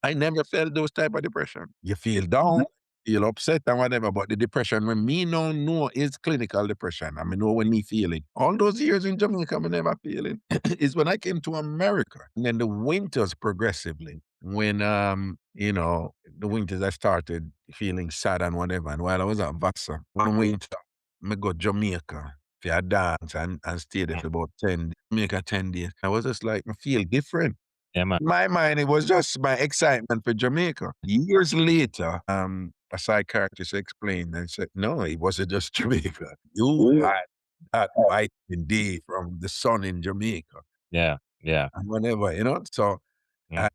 I never felt those type of depression. You feel down, feel upset and whatever, but the depression when me no know is clinical depression. I mean, know when me feel it. All those years in Jamaica, me never feel it. It's when I came to America. And then the winters progressively, when the winters I started feeling sad and whatever. And while I was at Vasa, one winter, me go Jamaica for a dance and stay there for about 10 Jamaica 10 days. I was just like, I feel different. Yeah, man. In my mind, it was just my excitement for Jamaica. Years later, a psychiatrist explained and said, no, it wasn't just Jamaica. You had that vitamin D from the sun in Jamaica Yeah. Yeah. and whatever, So Mm.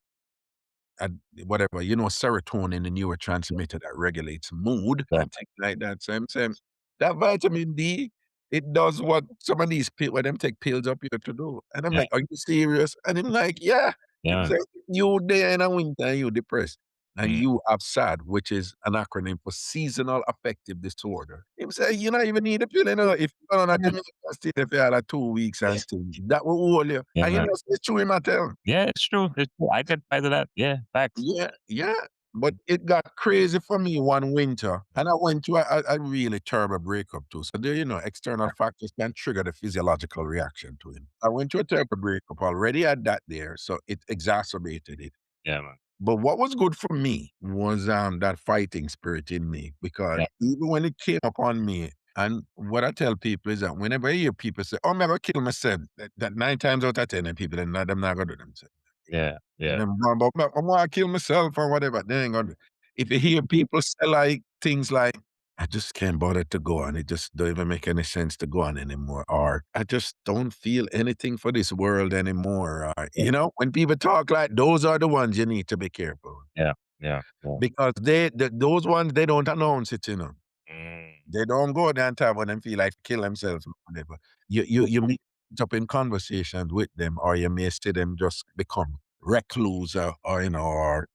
and whatever, serotonin, the neurotransmitter that regulates mood Yeah. and things like that. So I'm saying that vitamin D, it does what some of these people, when them take pills up here to do. And I'm Yeah. like, are you serious? And I'm like, yeah. Yeah, Him man. say, you there in a winter and you depressed. And Mm. you have SAD, which is an acronym for seasonal affective disorder. Him say, you don't even need a pill, If you're on a Jamaican stay there for like 2 weeks and still, that will hold you. Yeah, And man. it's true in my tell. Yeah, it's true. It's true. I could buy that. Yeah, facts. Yeah, yeah. But it got crazy for me one winter, and I went to a really terrible breakup too. So there, external factors can trigger the physiological reaction to it. I went to a terrible breakup already had that there, so it exacerbated it. Yeah, man. But what was good for me was that fighting spirit in me, because Yeah. even when it came upon me, and what I tell people is that whenever I hear people say, "Oh, I'm never kill myself," that 9 times out of 10, them people, them not gonna do themselves. Yeah. Yeah. Them run about, I wanna kill myself or whatever. They ain't gonna. If you hear people say like things like, "I just can't bother to go on. It just don't even make any sense to go on anymore," or "I just don't feel anything for this world anymore," or when people talk like those are the ones you need to be careful Yeah. Yeah. Yeah. because those ones they don't announce it. Mm. They don't go there and time when them feel like kill themselves or whatever. You meet up in conversations with them, or you may see them just become recluse, or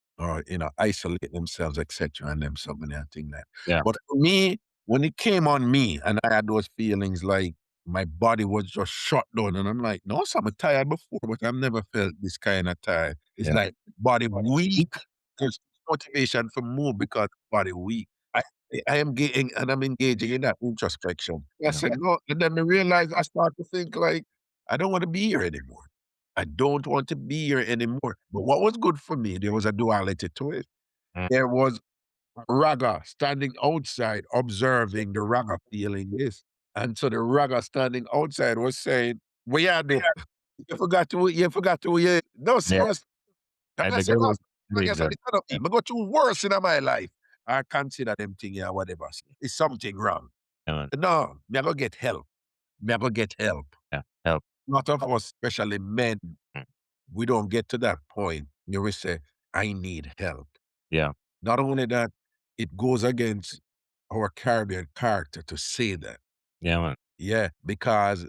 isolate themselves, etc. And them so many things like. Yeah. But for me, when it came on me, and I had those feelings like my body was just shut down, and I'm like, no, so I'm tired before, but I've never felt this kind of tired. It's Yeah. like body weak. There's motivation for move because body weak. I am getting and I'm engaging in that introspection. I Yeah. said, "No," and then I realized I start to think like, I don't want to be here anymore. I don't want to be here anymore. But what was good for me, there was a duality to it. Mm. There was Raga standing outside, observing the Raga feeling this. And so the Raga standing outside was saying, "We are there. You forgot to, no, Yeah. serious." And I I said, agree "No, with I you guess I there. cannot be. Yeah. I go through worse in my life. I consider them thing or whatever. It's something wrong. Yeah, man. No, me I go get help. Me I go get help. Yeah. Help. Lot of us, especially men, Mm. we don't get to that point where we say, I need help. Yeah. Not only that, it goes against our Caribbean character to say that. Yeah, man. Yeah, because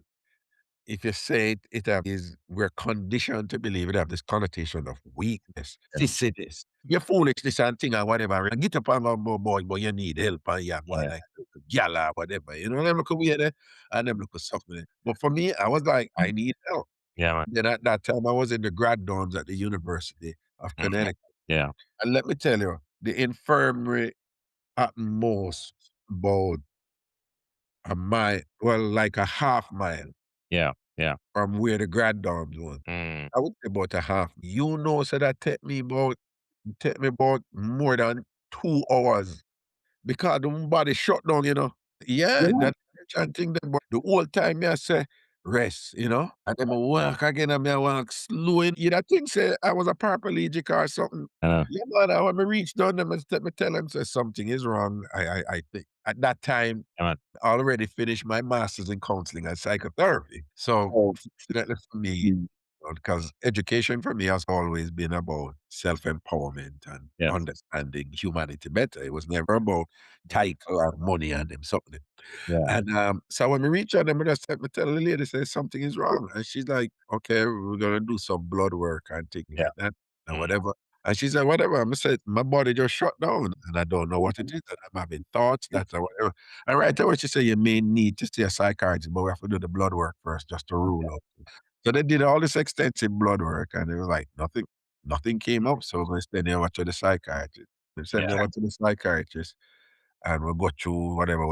if you say is we're conditioned to believe it have this connotation of weakness, Yeah. this. You're foolish, this and thing or whatever. And get up and go, boy, but you need help and you go Yeah. like gala, whatever. Them look weird and them look something. But for me, I was like, I need help. Yeah, man. Then at that time, I was in the grad dorms at the University of Mhm. Connecticut. Yeah. And let me tell you, the infirmary at most about like a half mile Yeah. Yeah. from where the grad dorms was. Mm. I would say about a half. So that take me about more than 2 hours because the body shut down. Yeah, Yeah. that chanting them, but the whole time me I say, rest. And then I walk again and me I walk slow in. You know, think say I was a paraplegic or something. Uh, Yeah, man, when I reach down them, me tell them say something is wrong. I think at that time yeah, man. I already finished my master's in counseling and psychotherapy. So fortunately for me, because education for me has always been about self-empowerment and Yeah. understanding humanity better. It was never about title or money and them something. Yeah. And so when we reach out, I just me tell the lady say something is wrong, and she's like, "Okay, we're gonna do some blood work and things Yeah. like that and Mm. whatever." And she said, whatever. I said, my body just shut down and I don't know what it is. And I'm having thoughts that or whatever. And right away, she said, you may need to see a psychiatrist, but we have to do the blood work first just to rule out. So they did all this extensive blood work and it was like nothing came up. So they sent me over to the psychiatrist. They sent me Yeah. over to the psychiatrist and we'll go through whatever.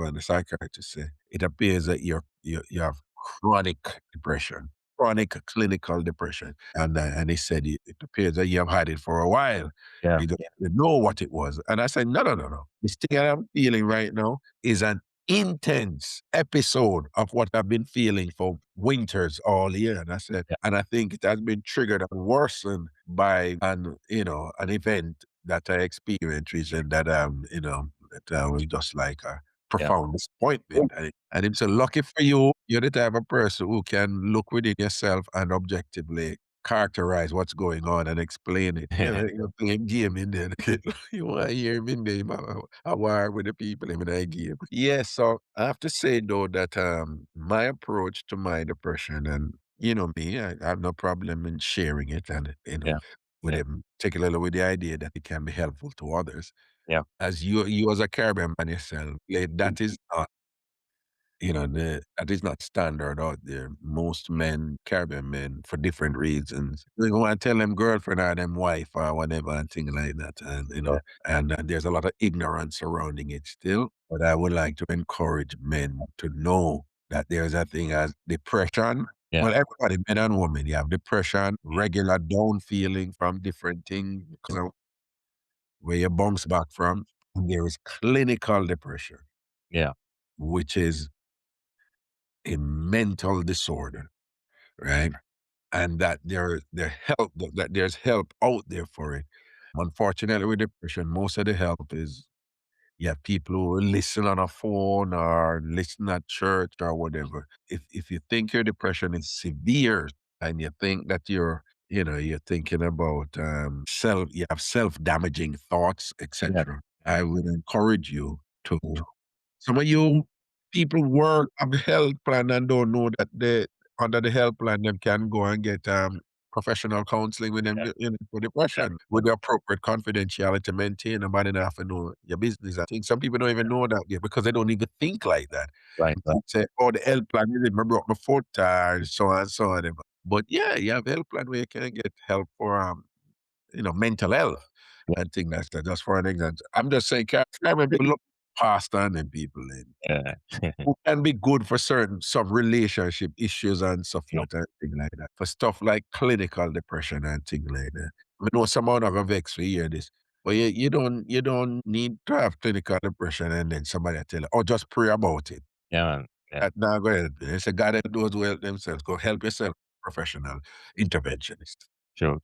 And the psychiatrist said, it appears that you have chronic depression, chronic clinical depression. And he said, it appears that you have had it for a while. Yeah. You don't know what it was. And I said, no. This thing I'm feeling right now is an intense episode of what I've been feeling for winters all year. And I said, Yeah. and I think it has been triggered and worsened by an event that I experienced recently that was just like a profound disappointment. And it's so lucky for you, you're the type of person who can look within yourself and objectively characterize what's going on and explain it. You're playing game in there. You want to hear him in there, I war with the people in that game. Yes, so I have to say though that my approach to my depression and you know me, I have no problem in sharing it and Yeah. with Yeah. him, particularly with the idea that it can be helpful to others. Yeah. As you as a Caribbean man yourself, that is not that is not standard out there. Most men, Caribbean men, for different reasons, they want to tell them girlfriend or them wife or whatever and things like that. And there's a lot of ignorance surrounding it still. But I would like to encourage men to know that there's a thing as depression. Yeah. Well, everybody, men and women, you have depression, regular down feeling from different things because of where you bounce back from. And there is clinical depression, Yeah. which is a mental disorder, right? And that there's help out there for it. Unfortunately, with depression, most of the help is you have people who listen on a phone or listen at church or whatever. If you think your depression is severe and you think that you're thinking about you have self-damaging thoughts, Yeah. etc. I would encourage you to some of you people work have a health plan and don't know that they under the health plan them can go and get professional counseling with them for depression with the appropriate confidentiality maintained. Nobody don't have to know your business. I think some people don't even know that yet because they don't even think like that. Right. They say, oh, the health plan, I broke my foot, so on, so on. But yeah, you have health plan where you can get help for mental health and things like that. Just for an example, I'm just saying, can people look past on them people Yeah. who can be good for some relationship issues and so forth and things like that. For stuff like clinical depression and things like that. I know someone are gonna vex to hear this, but you don't need to have clinical depression and then somebody tell you, oh, just pray about it. Yeah, man. Yeah. Now go ahead. It's a God that knows well themselves. Go help yourself, professional interventionist. True.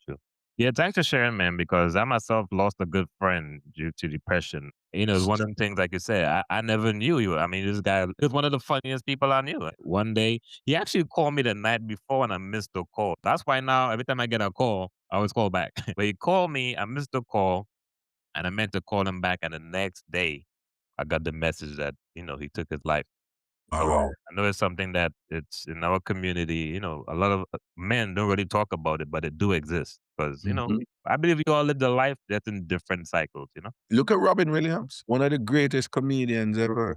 Yeah, thanks for sharing, man, because I myself lost a good friend due to depression. It's one of them things, like you said, I never knew you. I mean, this guy he was one of the funniest people I knew. One day, he actually called me the night before and I missed the call. That's why now, every time I get a call, I always call back. But he called me, I missed the call, and I meant to call him back. And the next day, I got the message that, he took his life. Oh, So wow. I know it's something that it's in our community, a lot of men don't really talk about it, but it do exist. Because, Mhm. I believe we all live the life that's in different cycles. Look at Robin Williams, one of the greatest comedians ever,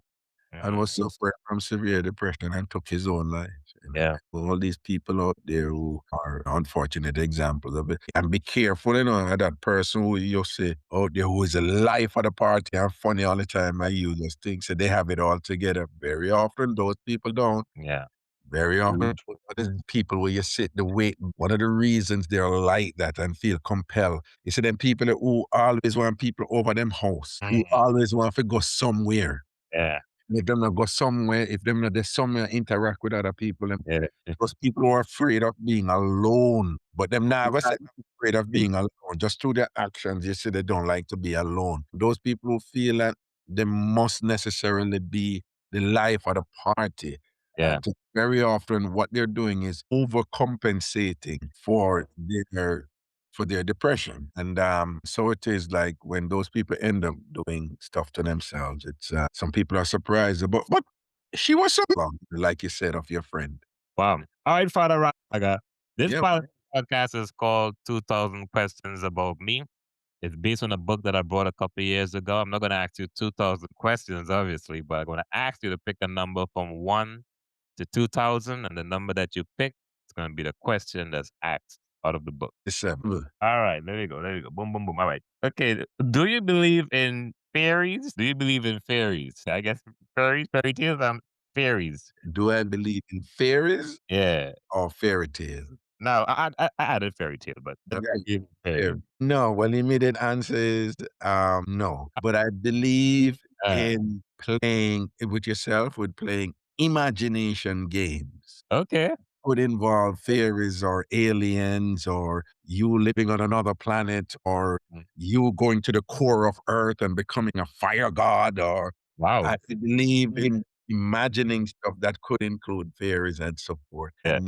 and Mhm. was suffering from severe depression and took his own life. Yeah. All these people out there who are unfortunate examples of it. And be careful, of that person who you say out there who is a life of the party and funny all the time and you just think so they have it all together. Very often those people don't. Yeah. Very often, there's people where you sit the wait. One of the reasons they're like that and feel compelled is them people who always want people over them house, who Mhm. always want to go somewhere. Yeah. If them not go somewhere, if them not there somewhere interact with other people, Yeah. those people who are afraid of being alone, but them never say they're afraid of being alone. Just through their actions, you see they don't like to be alone. Those people who feel that they must necessarily be the life of the party. Yeah. Very often, what they're doing is overcompensating for their depression, and so it is like when those people end up doing stuff to themselves. It's some people are surprised about, but she was so long, like you said, of your friend. Wow. All right, Father Raga. This Yeah. podcast podcast is called 2000 Questions About Me. It's based on a book that I bought a couple of years ago. I'm not going to ask you 2000 questions, obviously, but I'm going to ask you to pick a number from 1 to 2000, and the number that you pick is going to be the question that's asked out of the book. December. All right, there you go. There you go. Boom, boom, boom. All right. Okay. Do you believe in fairies? Do you believe in fairies? I guess fairies, fairy tales, fairies. Do I believe in fairies Yeah. or fairy tales? No, I added fairy tale, but do Okay. I believe in fairies? No, well, the immediate answer is no. But I believe in playing with yourself, with playing imagination games. Okay. Could involve fairies or aliens or you living on another planet or you going to the core of Earth and becoming a fire god or Wow. I believe in imagining stuff that could include fairies and so forth. Yeah.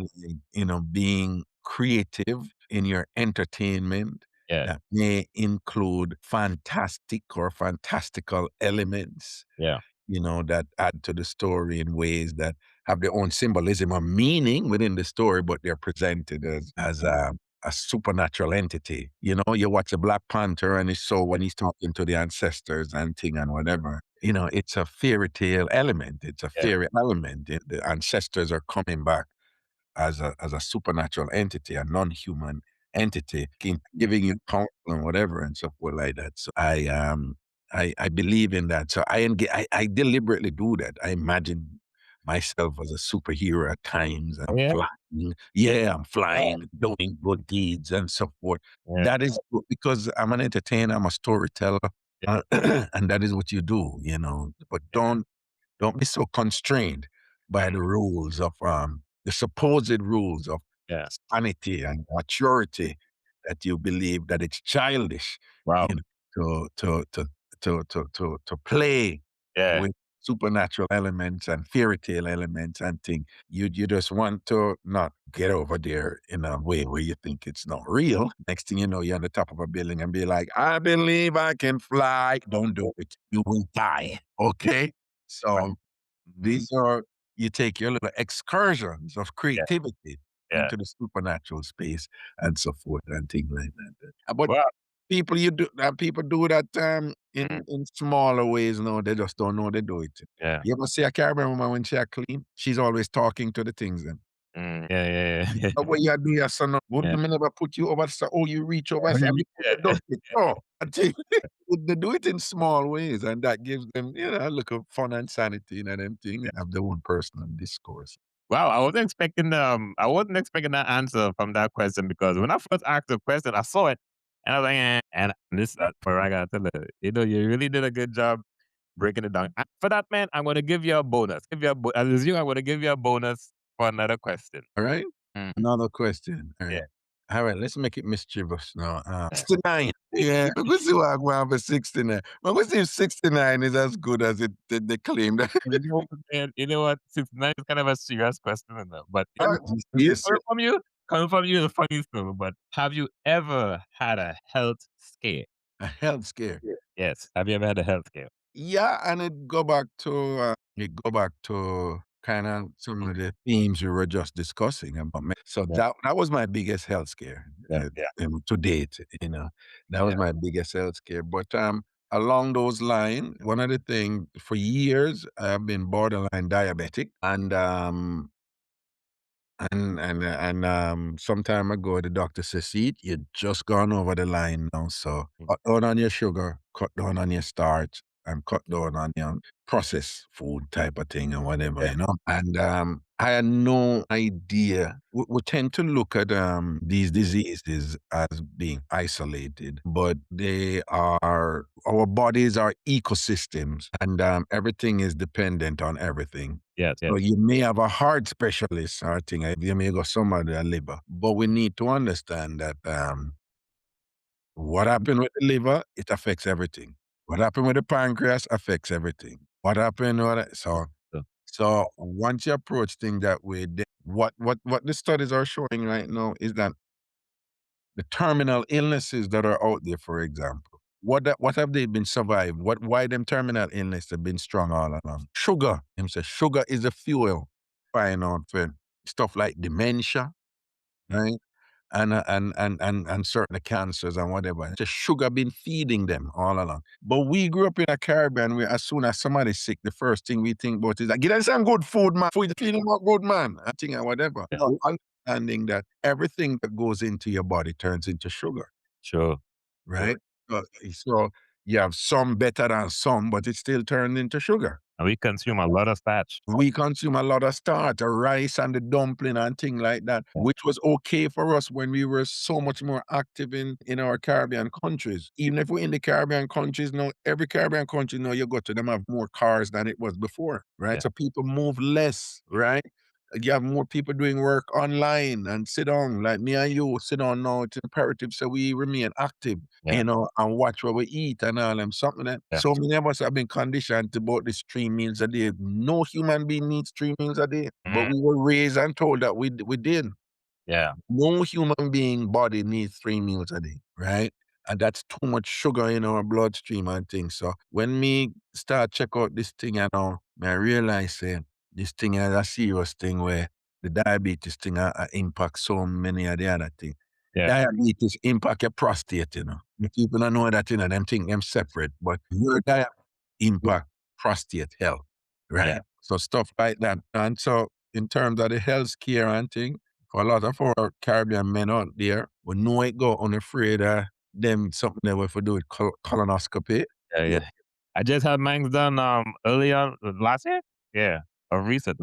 And, being creative in your entertainment Yeah. that may include fantastic or fantastical elements, Yeah. that add to the story in ways that have their own symbolism or meaning within the story, but they're presented as a supernatural entity. You watch a Black Panther and it's so when he's talking to the ancestors and thing and whatever, it's a fairy tale element. It's a Yeah. fairy element. The ancestors are coming back as a supernatural entity, a non-human entity, giving you counsel and whatever and so forth like that. So I believe in that. So I deliberately do that. I imagine myself as a superhero at times. Oh, yeah? Flying. Yeah, I'm flying, doing good deeds and so forth. Yeah. That is because I'm an entertainer, I'm a storyteller, and that is what you do, But don't be so constrained by the rules of the supposed rules of Yeah. sanity and maturity that you believe that it's childish, Wow. to play Yeah. with supernatural elements and fairy tale elements and things. You just want to not get over there in a way where you think it's not real. Next thing you know, you're on the top of a building and be like, I believe I can fly. Don't do it. You will die. Okay? So these are you take your little excursions of creativity Yeah. into the supernatural space and so forth and things like that. But Well, people do that in smaller ways. No, they just don't know they do it. yeah. You ever see a Caribbean woman when she a clean? She's always talking to the things then. Yeah. But what you do your son, would Yeah. me never put you over so you reach over and say, Yeah. don't it. No. I think they do it in small ways and that gives them, a look of fun and sanity and them things. They have their own personal discourse. Wow, I wasn't expecting that answer from that question because when I first asked the question, I saw it and I was like, and this for Raga, you really did a good job breaking it down. For that, man, I'm gonna give you a bonus. As you, I'm gonna give you a bonus for another question. All right? Mm. Another question. All right. Yeah. All right, let's make it mischievous now. 69. Yeah, we'll see what I want for 69. But we'll see if 69 is as good as they claim that. You know what? 69 is kind of a serious question, but Yes, coming from you is a funny story. But have you ever had a health scare? a health scare. Yes. Have you ever had a health scare? Yeah, and it go back to kind of some of the themes we were just discussing about. So that was my biggest health scare to date. That was my biggest health scare. But along those lines, one of the things for years I've been borderline diabetic, and some time ago, the doctor says, "See, you just gone over the line now. So cut down on your sugar, cut down on your starch, and cut down on your processed food type of thing and whatever. And I had no idea. We tend to look at these diseases as being isolated, but our bodies are ecosystems, and everything is dependent on everything. Yes. So you may have a heart specialist or thing, you may go somebody a liver, but we need to understand that what happened with the liver, it affects everything. What happened with the pancreas affects everything. What happened with it? So once you approach things that way, then what the studies are showing right now is that the terminal illnesses that are out there, for example, what have they been survived? Why them terminal illness have been strong all along? Sugar. Him say sugar is the fuel. Find out for stuff like dementia, right? and certain cancers and whatever. The sugar been feeding them all along. But we grew up in a Caribbean where as soon as somebody's sick, the first thing we think about is like, get them some good food, man. Food feeding them good, man. I think and whatever. Yeah. Understanding that everything that goes into your body turns into sugar, Sure. right? So you have some better than some, but it still turned into sugar. And we consume a lot of starch. We consume a lot of starch, the rice and the dumpling and things like that, which was okay for us when we were so much more active in our Caribbean countries. Even if we're in the Caribbean countries now, every Caribbean country now you go to them have more cars than it was before, right? Yeah. So people move less, right? You have more people doing work online and sit down, like me and you sit down now. It's imperative so we remain active, Yeah. and watch what we eat and all them something that Yeah. so many of us have been conditioned to about this 3 meals a day. No human being needs 3 meals a day, but we were raised and told that we did. Yeah. No human being body needs 3 meals a day, right? And that's too much sugar in our bloodstream and things. So when me start check out this thing, I realize this thing is a serious thing where the diabetes thing impact so many of the other things. Yeah. Diabetes impact your prostate, People don't know that, them think them separate, but your diabetes impact prostate health, right? Yeah. So stuff like that. And so in terms of the health care and thing, for a lot of our Caribbean men out there, we know it go unafraid of them something they will do with colonoscopy. Yeah. I just had mine done early on last year. Yeah. Or recent.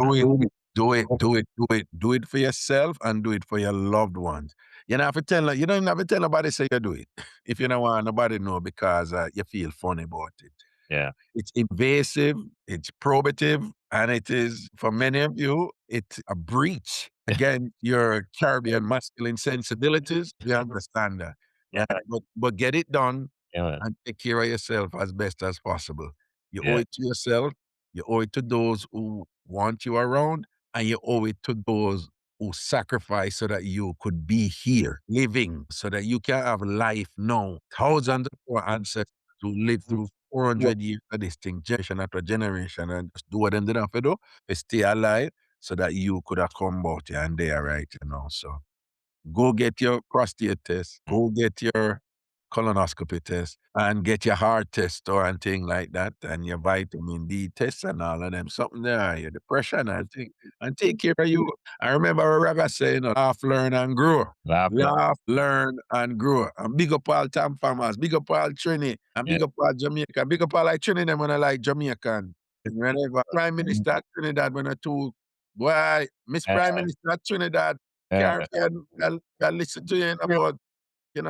Do it for yourself and do it for your loved ones. You don't have to you don't have to tell nobody say you do it. If you don't want nobody know because you feel funny about it. Yeah. It's invasive, it's probative, and it is, for many of you, it's a breach against your Caribbean masculine sensibilities. You understand that. Yeah. But get it done Yeah. and take care of yourself as best as possible. You owe Yeah. it to yourself, you owe it to those who want you around, and you owe it to those who sacrifice so that you could be here, living, so that you can have life now. Thousands of our ancestors who lived through 400 years of this thing, generation after generation, and just do what them did have to do, to stay alive, so that you could have come out here and there, right? So go get your prostate test, go get your colonoscopy test, and get your heart test or and thing like that, and your vitamin D test and all of them, something there, your depression and thing, and take care of you. I remember Raga saying, laugh, learn, and grow. Laugh. Laugh, learn, and grow. And big up all Tam farmers, big up all Trini, and big up all Jamaica, big up all like Trini them when I like Jamaican. Whenever Prime Minister of Trinidad when I told, boy, Miss Prime Minister of Trinidad, Caribbean, I listen to you about,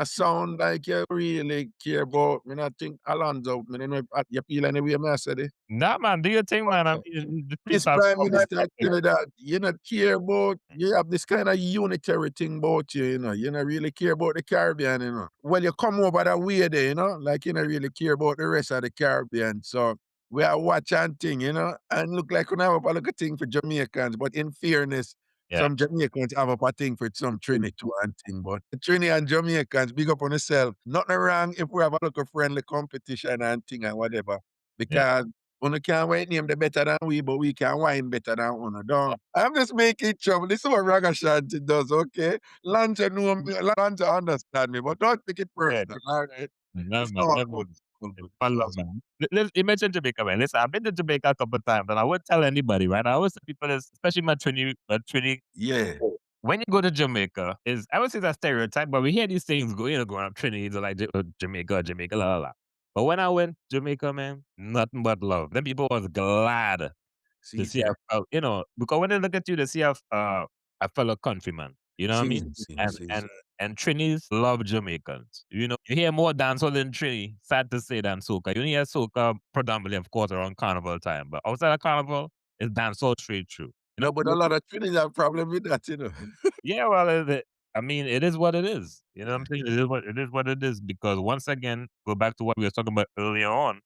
sound like you really care about me. I think Alonzo, I don't know if you feel any way, I said it. Nah, man, do your thing, man. I mean, This Prime Minister of Trinidad, you not care about, you have this kind of unitary thing about you, you not really care about the Caribbean, Well, you come over that way there, like you not really care about the rest of the Caribbean. So we are watching thing, and look like we have a look at thing for Jamaicans, but in fairness, some Jamaicans have a thing for some Trini too and thing, but Trini and Jamaicans, big up on yourself. Nothing wrong if we have a look of friendly competition and thing and whatever, because Una can't wine name the better than we, but we can wine better than Una. Don't. I'm just making trouble. This is what Ragashanti does, okay? Lanta know me, Lanta understand me, but don't take it personal, all right? No, It's man. all No, good. man. I love, man. You mentioned Jamaica, man. Listen, I've been to Jamaica a couple of times, and I wouldn't tell anybody, right? I always tell people, especially my Trini. Yeah. When you go to Jamaica, I would say that's stereotype, but we hear these things going up Trinity, like Jamaica, la la la. But when I went to Jamaica, man, nothing but love. Then people was glad to see because when they look at you, they see a fellow countryman. You know what I mean? And Trinis love Jamaicans. You hear more dancehall in Trini, sad to say, than soca. You hear soca predominantly, of course, around carnival time. But outside of carnival, it's dancehall straight through. No, but a lot of Trinis have problem with that, Yeah, well, I mean, it is what it is. You know what I'm saying? It is what it is. Because once again, go back to what we were talking about earlier on.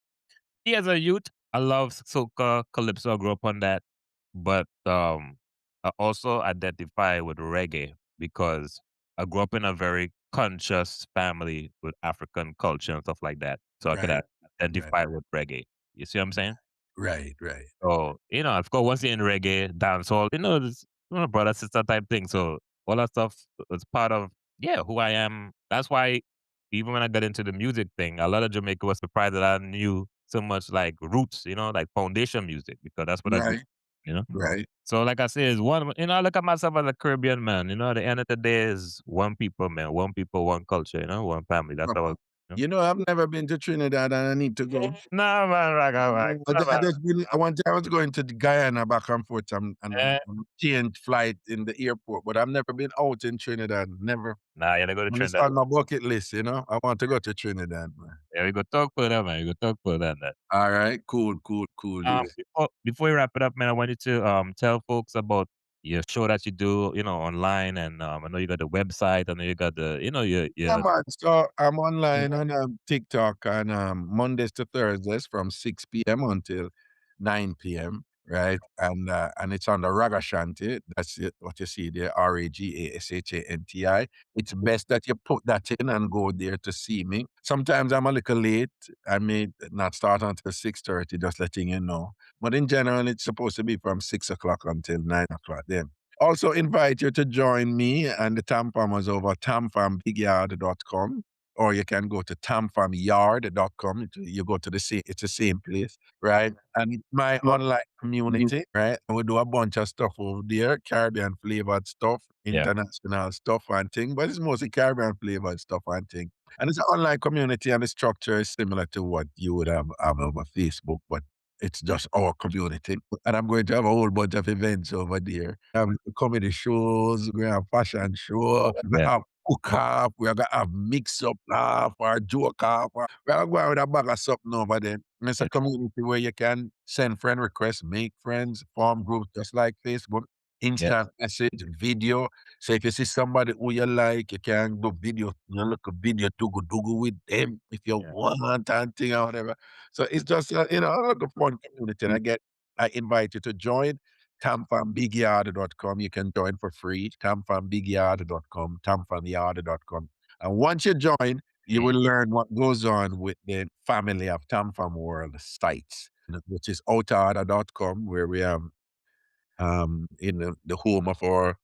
Me as a youth, I love soca, calypso, I grew up on that. But I also identify with reggae because I grew up in a very conscious family with African culture and stuff like that. So I could identify with reggae. You see what I'm saying? Right. So, of course, once you're in reggae, dancehall, it's brother, sister type thing. So all that stuff is part of yeah, who I am. That's why even when I got into the music thing, a lot of Jamaica was surprised that I knew so much like roots, like foundation music, because that's what I do, Right, you know? right. So like I said, it's one, I look at myself as a Caribbean man, at the end of the day is one people, man, one people, one culture, one family. That's how I, I've never been to Trinidad and I need to go. Nah, man, Raga, man. I one time I was going to Guyana back and forth and change flight in the airport, but I've never been out in Trinidad. Never. Nah, you gotta go to And it's Trinidad. on my bucket list, I want to go to Trinidad, man. Yeah, we go talk for that, man. We go talk for that. All right, cool. Yeah. Before we wrap it up, man, I wanted to tell folks about your show that you do, online, and I know you got the website. I know you got the, your Yeah, man. So I'm online on TikTok on Mondays to Thursdays from 6 p.m. until 9 p.m. Right, and it's on the Ragashanti. That's it, what you see there, Ragashanti. It's best that you put that in and go there to see me. Sometimes I'm a little late. I may not start until 6:30, just letting you know. But in general, it's supposed to be from 6 o'clock until 9 o'clock. Then also invite you to join me and the Tampamers over tamfambigyard.com, or you can go to tamfamyard.com. You go to it's the same place, right? And it's my online community, right? And we do a bunch of stuff over there, Caribbean flavored stuff, Yeah. international stuff and thing, but it's mostly Caribbean flavored stuff and thing. And it's an online community, and the structure is similar to what you would have over Facebook, but it's just our community. And I'm going to have a whole bunch of events over there. Comedy shows, we're going to have fashion show, we're going to have cook off, we're going to have mix up laugh or joke off. We're going to go with a bag of something over there. And it's a community where you can send friend requests, make friends, form groups, just like Facebook. Instant message, video. So if you see somebody who you like, you can do video, look a video do with them if you want and thing or whatever. So it's just like a fun community. And I invite you to join tamfambigyard.com. You can join for free. Tamfambigyard.com, tamfamyard.com. And once you join, you will learn what goes on with the family of Tamfam World sites, which is outarder.com, where we have in the home of our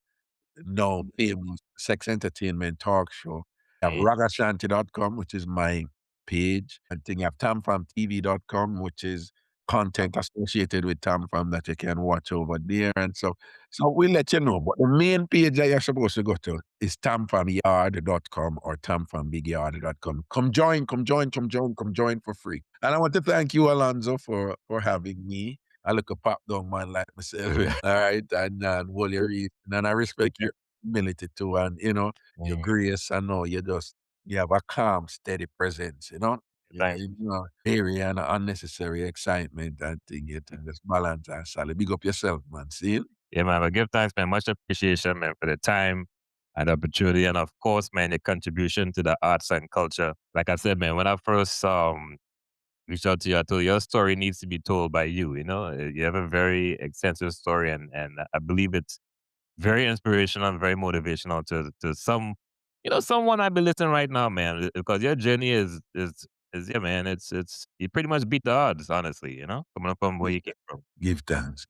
now famous sex entertainment talk show. I have Ragashanti.com, which is my page. And then you have tamfamtv.com, which is content associated with Tamfam that you can watch over there. And so we'll let you know. But the main page that you're supposed to go to is tamfamyard.com or tamfambigyard.com. Come join for free. And I want to thank you, Alonzo, for having me. I look a pop down man like myself. All right. And what you read. And I respect your humility too. And your grace. I know you have a calm, steady presence, airy and unnecessary excitement and thing. You just balance and solid. Big up yourself, man. See? Yeah, man. But give thanks, man. Much appreciation, man, for the time and opportunity. And of course, man, your contribution to the arts and culture. Like I said, man, when I first reached out to you, I told you your story needs to be told by you. You have a very extensive story, and I believe it's very inspirational and very motivational to someone I've been listening right now, man. Because your journey is yeah, man. It's you pretty much beat the odds, honestly. Coming up from where you came from. Give thanks.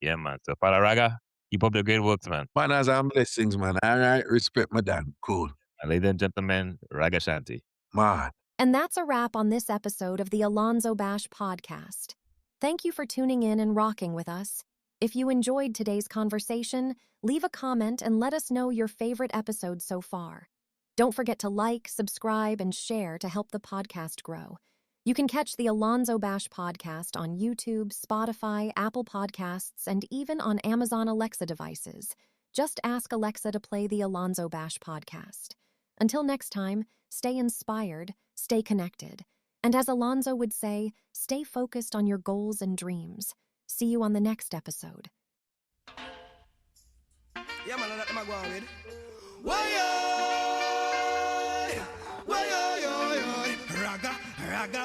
Yeah, man. So Father Raga, keep up the great works, man. Manners and blessings, man. All right, respect my dad. Cool. And ladies and gentlemen, Ragashanti. Man. And that's a wrap on this episode of the AlonzoBash podcast. Thank you for tuning in and rocking with us. If you enjoyed today's conversation, leave a comment and let us know your favorite episode so far. Don't forget to like, subscribe, and share to help the podcast grow. You can catch the AlonzoBash podcast on YouTube, Spotify, Apple Podcasts, and even on Amazon Alexa devices. Just ask Alexa to play the AlonzoBash podcast. Until next time, stay inspired, stay connected, and as Alonzo would say, stay focused on your goals and dreams. See you on the next episode. Yeah, man, that's what I'm going with. Raga,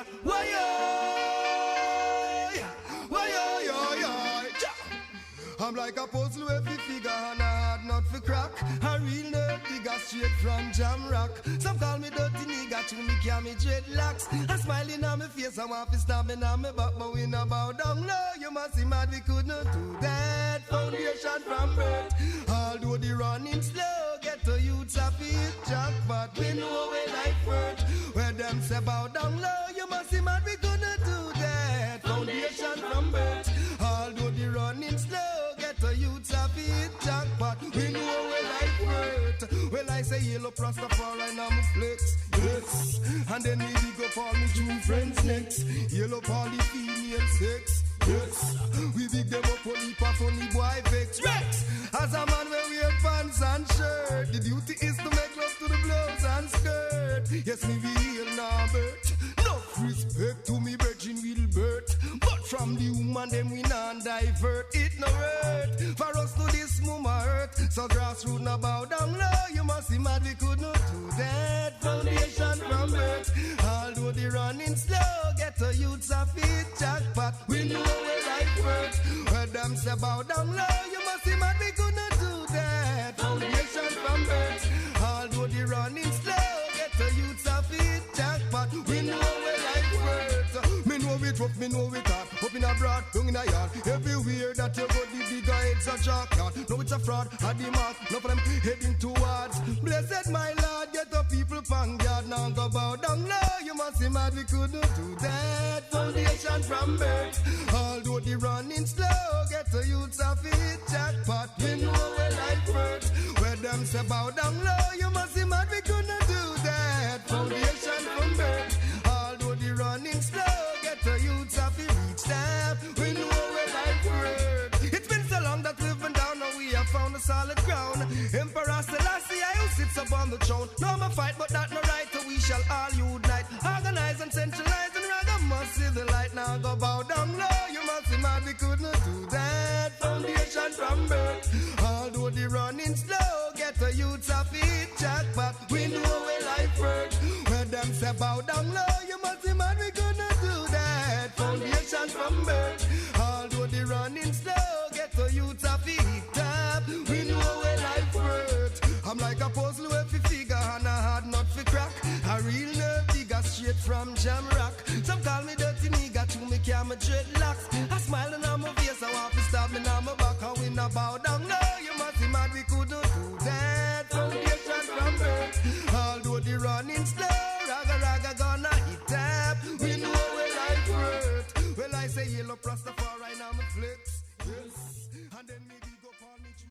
I'm like a puzzle with a figure and a hard nut for crack. A real nerd digger straight from Jam Rock. Some call me dirty nigga to me carry me dreadlocks. A smiling on my face, I want to stab me on my back, but we no bow down. No, you must see mad, we could not do that. Foundation from birth, although the running slow. get to youths a fit jackpot. We know we life hurt. Where them say bow down low, you must see mad, we gonna do that. Foundation from birth. Although the running slow, get to youths a fit jackpot. We know we life hurt. Well, I say yellow Rastafari and I'm a flex. Yes. And then we go for me true friends next. Yellow poly female sex. Yes. We big them up for leap of funny boy vex. Rex. As a man when we wear pants and shirt, the duty is to make love to the blouse and skirt. Yes, me real Norbert. Enough respect to me virgin Wilbert. But from the woman them we non-divert. It no hurt for us to this mama hurt. So grassroots no bow down low. You must see mad we could not do that. Foundation from birth. Although the running slow, get to youths a fit jackpot. We know we life hurt. Where them say bow down low, you must see mad we could not do that. Foundation from birth. Although the running slow, get to youths a fit jackpot. We know we life hurt. Me know we rough, me know we hard. Up in a broad, down in a yard. Everywhere that you go, the bigger heads a jackyard. No, it's a fraud, a the mark. No for them heading towards. Blessed my Lord, get the people pang yard. Now go bow down low. You must see mad, we couldn't do that. Foundation from birth. Although the running slow, get the youths a fit jackpot. We know we life hurt. Where them say bow down low, you must see mad, we couldn't do that. Foundation from birth. Although the running slow, get the youths a fit reach that. We know we life hurt. It's been so long that we've been down, now we have found a solid ground. Emperor Selassie, who sits upon the throne. No more fight, but that no right, we shall all unite. Organize and centralize, and Raga must see the light. Now go bow down low, you must see mad, we couldn't do that. Foundation from birth. Although the running slow, get the youths a fit jackpot. We know we life hurt. Where them say bow down low, you must see mad, we couldn't do that. Foundation from birth. Although the running slow, get the youths a fit tap. We know we life hurt. I'm like a puzzle with a figure and a hard nut for crack. A real nerve digger straight from Jamrock. Some call me dirty nigga, to me care my dreadlocks. I smile and I'm a face, I want to stab me now my back and we no bow down.